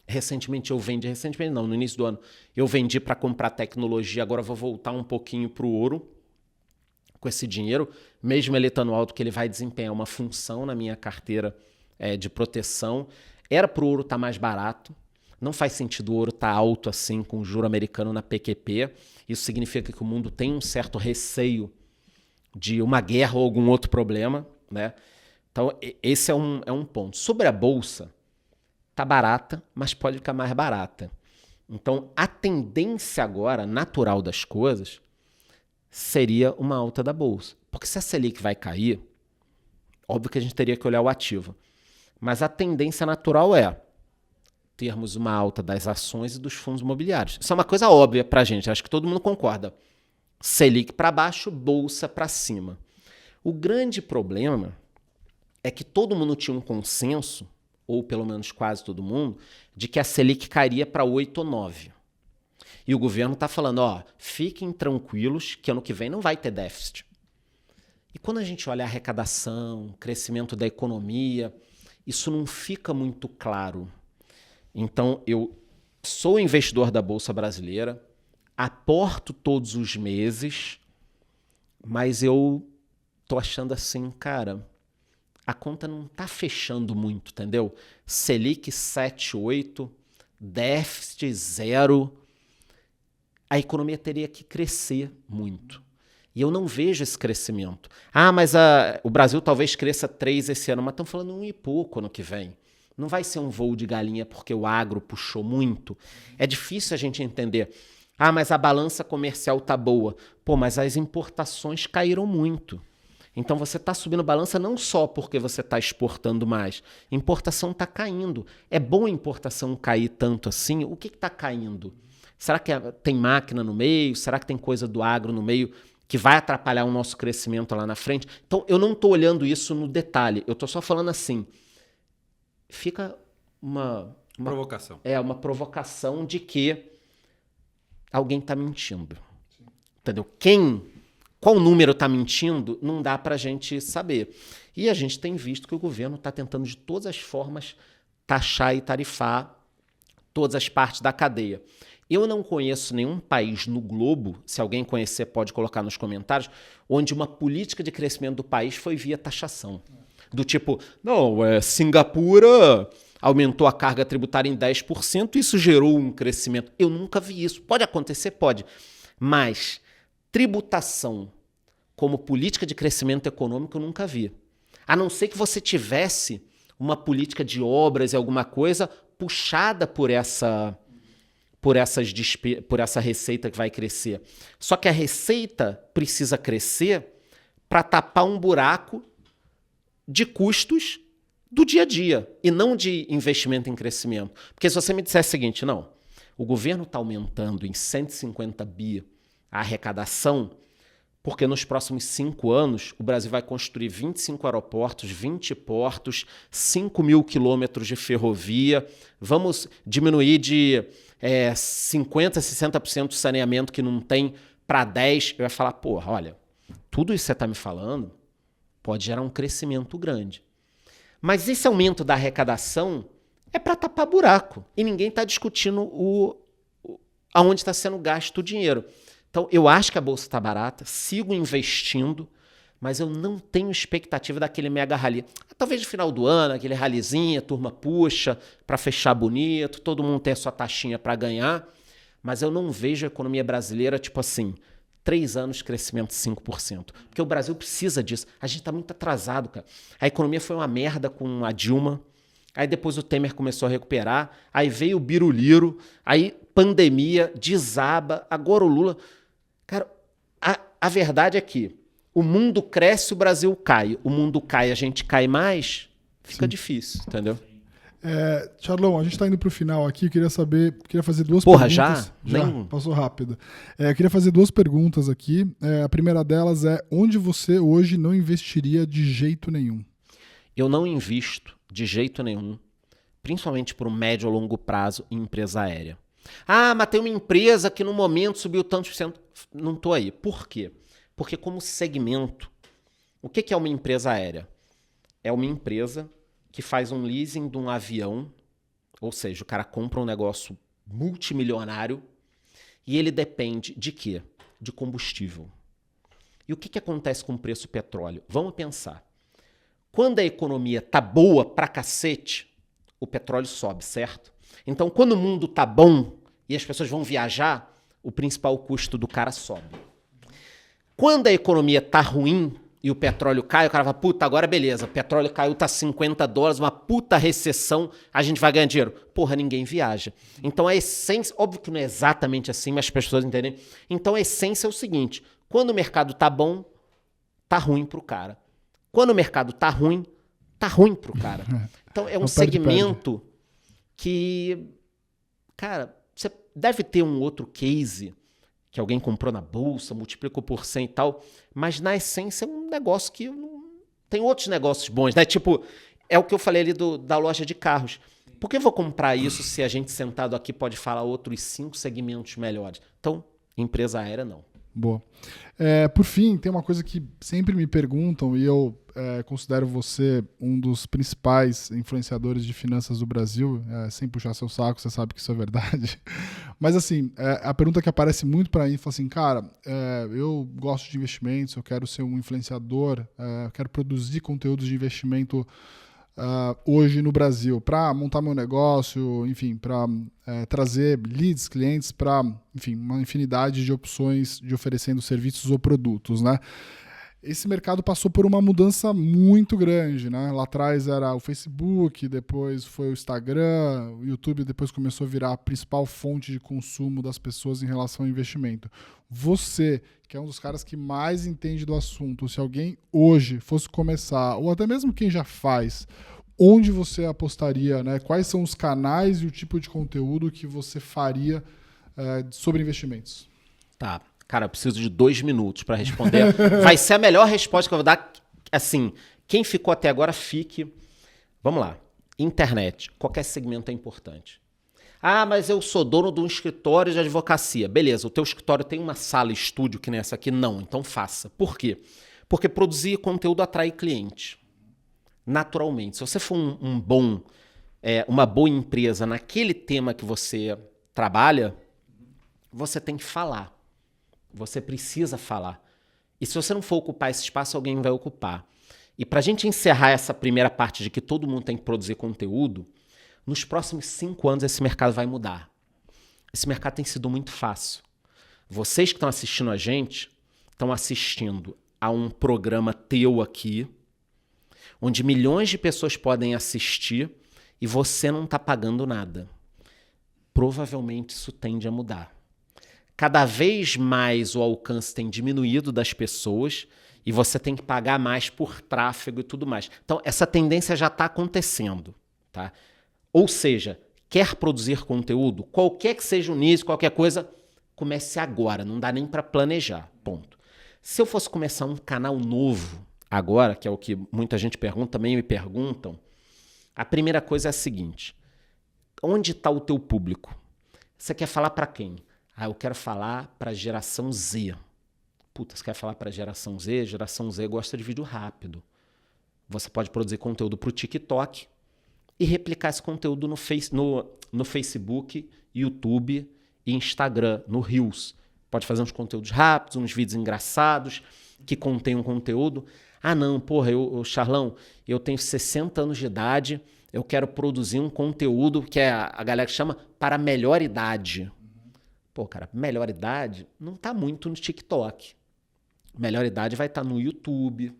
Recentemente eu vendi, no início do ano, eu vendi para comprar tecnologia, agora eu vou voltar um pouquinho pro ouro. Com esse dinheiro, mesmo ele estando alto, que ele vai desempenhar uma função na minha carteira de proteção. Era para o ouro estar mais barato. Não faz sentido o ouro estar alto assim, com o juro americano na PQP. Isso significa que o mundo tem um certo receio de uma guerra ou algum outro problema, né? Então, esse é um ponto. Sobre a bolsa, está barata, mas pode ficar mais barata. Então, a tendência agora, natural das coisas, seria uma alta da bolsa. Porque se a Selic vai cair, óbvio que a gente teria que olhar o ativo. Mas a tendência natural é termos uma alta das ações e dos fundos imobiliários. Isso é uma coisa óbvia para a gente, acho que todo mundo concorda. Selic para baixo, bolsa para cima. O grande problema é que todo mundo tinha um consenso, ou pelo menos quase todo mundo, de que a Selic cairia para 8 ou 9. E o governo está falando, fiquem tranquilos que ano que vem não vai ter déficit. E quando a gente olha a arrecadação, crescimento da economia, isso não fica muito claro. Então, eu sou investidor da Bolsa Brasileira, aporto todos os meses, mas eu tô achando assim, cara, a conta não tá fechando muito, entendeu? Selic 7, 8, déficit 0... a economia teria que crescer muito. E eu não vejo esse crescimento. Mas o Brasil talvez cresça 3 esse ano, mas estão falando 1 e pouco ano que vem. Não vai ser um voo de galinha porque o agro puxou muito. É difícil a gente entender. Mas a balança comercial tá boa. Mas as importações caíram muito. Então você está subindo balança não só porque você está exportando mais. Importação está caindo. É bom a importação cair tanto assim? O que está caindo? Será que tem máquina no meio? Será que tem coisa do agro no meio que vai atrapalhar o nosso crescimento lá na frente? Então, eu não estou olhando isso no detalhe. Eu estou só falando assim. Fica uma provocação. Uma provocação de que alguém está mentindo. Sim. Entendeu? Qual número está mentindo, não dá para a gente saber. E a gente tem visto que o governo está tentando de todas as formas taxar e tarifar todas as partes da cadeia. Eu não conheço nenhum país no globo, se alguém conhecer pode colocar nos comentários, onde uma política de crescimento do país foi via taxação. Do tipo, Singapura aumentou a carga tributária em 10% e isso gerou um crescimento. Eu nunca vi isso. Pode acontecer? Pode. Mas tributação como política de crescimento econômico eu nunca vi. A não ser que você tivesse uma política de obras e alguma coisa puxada por essa receita que vai crescer. Só que a receita precisa crescer para tapar um buraco de custos do dia a dia e não de investimento em crescimento. Porque se você me disser o seguinte, não, o governo está aumentando em 150 bi a arrecadação, porque nos próximos 5 anos o Brasil vai construir 25 aeroportos, 20 portos, 5 mil quilômetros de ferrovia, vamos diminuir de 50%, 60% do saneamento que não tem para 10%. Eu ia falar, porra, olha, tudo isso que você está me falando pode gerar um crescimento grande. Mas esse aumento da arrecadação é para tapar buraco. E ninguém está discutindo aonde está sendo gasto o dinheiro. Então, eu acho que a Bolsa está barata, sigo investindo, mas eu não tenho expectativa daquele mega rally. Talvez no final do ano, aquele rallyzinho, a turma puxa para fechar bonito, todo mundo tem a sua taxinha para ganhar, mas eu não vejo a economia brasileira, tipo assim, 3 anos de crescimento de 5%. Porque o Brasil precisa disso. A gente está muito atrasado, cara. A economia foi uma merda com a Dilma, aí depois o Temer começou a recuperar, aí veio o Biruliro, aí pandemia, desaba, agora o Lula... Cara, a verdade é que o mundo cresce, o Brasil cai. O mundo cai, a gente cai mais, fica difícil, entendeu? Charlão, a gente está indo para o final aqui. Eu queria fazer 2 Porra, perguntas. já? Passou rápido. Eu queria fazer 2 perguntas aqui. A primeira delas é: onde você hoje não investiria de jeito nenhum? Eu não invisto de jeito nenhum, principalmente por um médio ou longo prazo, em empresa aérea. Ah, mas tem uma empresa que no momento subiu tantos por cento. Não estou aí. Por quê? Porque como segmento, o que é uma empresa aérea? É uma empresa que faz um leasing de um avião, ou seja, o cara compra um negócio multimilionário e ele depende de quê? De combustível. E o que acontece com o preço do petróleo? Vamos pensar. Quando a economia tá boa pra cacete, o petróleo sobe, certo? Então, quando o mundo tá bom e as pessoas vão viajar, o principal custo do cara sobe. Quando a economia tá ruim e o petróleo cai, o cara fala, puta, agora beleza, o petróleo caiu, tá $50, uma puta recessão, a gente vai ganhar dinheiro. Porra, ninguém viaja. Então a essência, óbvio que não é exatamente assim, mas as pessoas entendem. Então a essência é o seguinte, quando o mercado tá bom, tá ruim pro cara. Quando o mercado tá ruim pro cara. Então é um segmento que, cara, você deve ter um outro case que alguém comprou na bolsa, multiplicou por 100 e tal, mas na essência é um negócio que tem outros negócios bons, né? Tipo, é o que eu falei ali da loja de carros. Por que eu vou comprar isso se a gente sentado aqui pode falar outros 5 segmentos melhores? Então, empresa aérea não. Boa. Por fim, tem uma coisa que sempre me perguntam e eu considero você um dos principais influenciadores de finanças do Brasil, sem puxar seu saco, você sabe que isso é verdade. Mas assim, a pergunta que aparece muito para mim, fala assim, cara, eu gosto de investimentos, eu quero ser um influenciador, eu quero produzir conteúdos de investimento hoje no Brasil, para montar meu negócio, enfim, para trazer leads, clientes, para, enfim, uma infinidade de opções de oferecendo serviços ou produtos, né? Esse mercado passou por uma mudança muito grande, né? Lá atrás era o Facebook, depois foi o Instagram, o YouTube depois começou a virar a principal fonte de consumo das pessoas em relação ao investimento. Você, que é um dos caras que mais entende do assunto, se alguém hoje fosse começar, ou até mesmo quem já faz, onde você apostaria, né? Quais são os canais e o tipo de conteúdo que você faria sobre investimentos? Tá. Cara, eu preciso de 2 minutos para responder. Vai ser a melhor resposta que eu vou dar. Assim, quem ficou até agora, fique. Vamos lá. Internet. Qualquer segmento é importante. Ah, mas eu sou dono de um escritório de advocacia. Beleza, o teu escritório tem uma sala, estúdio que nem essa aqui? Não, então faça. Por quê? Porque produzir conteúdo atrai cliente. Naturalmente. Se você for uma boa empresa naquele tema que você trabalha, você tem que falar. Você precisa falar. E se você não for ocupar esse espaço, alguém vai ocupar. E para a gente encerrar essa primeira parte de que todo mundo tem que produzir conteúdo, nos próximos 5 anos esse mercado vai mudar. Esse mercado tem sido muito fácil. Vocês que estão assistindo a gente, estão assistindo a um programa teu aqui, onde milhões de pessoas podem assistir e você não está pagando nada. Provavelmente isso tende a mudar. Cada vez mais o alcance tem diminuído das pessoas e você tem que pagar mais por tráfego e tudo mais. Então, essa tendência já está acontecendo. Tá? Ou seja, quer produzir conteúdo? Qualquer que seja o nicho, qualquer coisa, comece agora. Não dá nem para planejar. Ponto. Se eu fosse começar um canal novo agora, que é o que muita gente pergunta, também me perguntam, a primeira coisa é a seguinte: onde está o teu público? Você quer falar para quem? Eu quero falar para a geração Z. Puta, você quer falar para a geração Z? Geração Z gosta de vídeo rápido. Você pode produzir conteúdo para o TikTok e replicar esse conteúdo no Facebook, YouTube e Instagram, no Reels. Pode fazer uns conteúdos rápidos, uns vídeos engraçados que contenham conteúdo. Não, porra, Charlão, eu tenho 60 anos de idade, eu quero produzir um conteúdo que a galera chama para melhor idade. Pô, cara, melhor idade não tá muito no TikTok. Melhor idade vai estar no YouTube,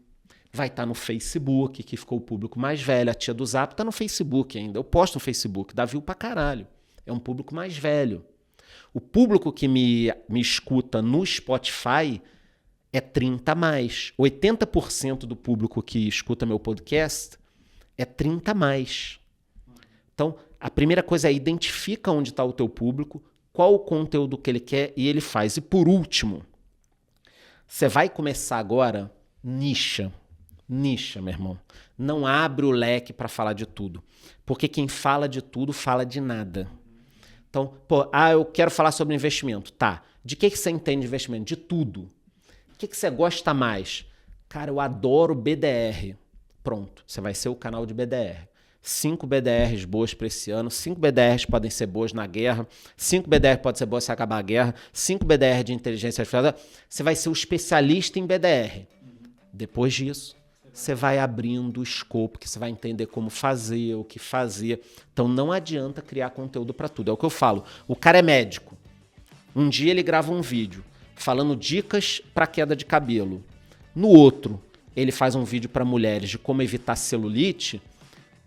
vai estar no Facebook, que ficou o público mais velho. A tia do Zap tá no Facebook ainda. Eu posto no Facebook, dá view pra caralho. É um público mais velho. O público que me escuta no Spotify é 30 a mais. 80% do público que escuta meu podcast é 30 a mais. Então, a primeira coisa é identifica onde está o teu público, qual o conteúdo que ele quer e ele faz. E por último, você vai começar agora, nicha. Nicha, meu irmão. Não abre o leque para falar de tudo. Porque quem fala de tudo, fala de nada. Então, eu quero falar sobre investimento. Tá, de que você entende de investimento? De tudo. O que você gosta mais? Cara, eu adoro BDR. Pronto, você vai ser o canal de BDR. 5 BDRs boas para esse ano, 5 BDRs podem ser boas na guerra, 5 BDRs podem ser boas se acabar a guerra, 5 BDRs de inteligência artificial. Você vai ser o especialista em BDR. Depois disso, você vai abrindo o escopo, que você vai entender como fazer, o que fazer. Então não adianta criar conteúdo para tudo. É o que eu falo. O cara é médico. Um dia ele grava um vídeo falando dicas para queda de cabelo. No outro, ele faz um vídeo para mulheres de como evitar celulite.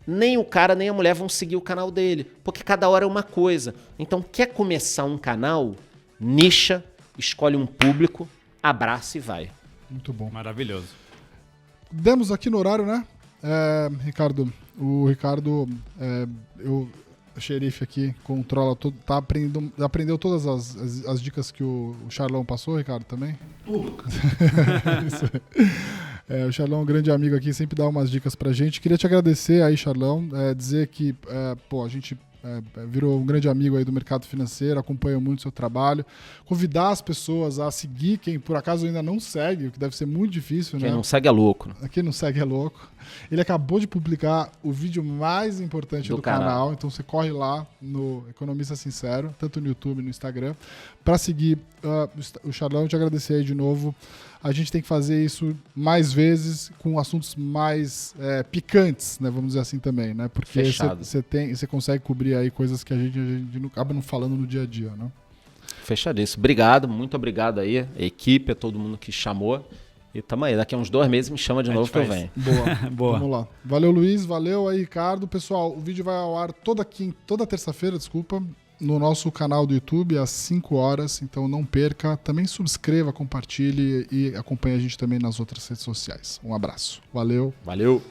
Nem o cara nem a mulher vão seguir o canal dele, porque cada hora é uma coisa. Então, quer começar um canal? Nicha, escolhe um público, abraça e vai. Muito bom. Maravilhoso. Demos aqui no horário, né? Ricardo, o Ricardo, o xerife aqui, controla tudo, aprendeu todas as dicas que o Charlão passou, Ricardo, também? Tudo. Isso. O Charlão é um grande amigo aqui, sempre dá umas dicas pra gente. Queria te agradecer aí, Charlão, dizer que a gente virou um grande amigo aí do mercado financeiro, acompanha muito o seu trabalho. Convidar as pessoas a seguir, quem por acaso ainda não segue, o que deve ser muito difícil, né? Quem não segue é louco. Quem não segue é louco. Ele acabou de publicar o vídeo mais importante do canal, então você corre lá no Economista Sincero, tanto no YouTube e no Instagram, para seguir o Charlão. Te agradecer aí de novo. A gente tem que fazer isso mais vezes com assuntos mais picantes, né? Vamos dizer assim também, né? Porque você consegue cobrir aí coisas que a gente não acaba não falando no dia a dia, né? Fechadíssimo. Obrigado, muito obrigado aí, a equipe, a todo mundo que chamou. E tamo aí, daqui a uns 2 meses me chama de novo que eu venho. Boa. Boa. Vamos lá. Valeu, Luiz. Valeu aí, Ricardo. Pessoal, o vídeo vai ao ar toda terça-feira, no nosso canal do YouTube às 5 horas, então não perca. Também subscreva, compartilhe e acompanhe a gente também nas outras redes sociais. Um abraço. Valeu. Valeu.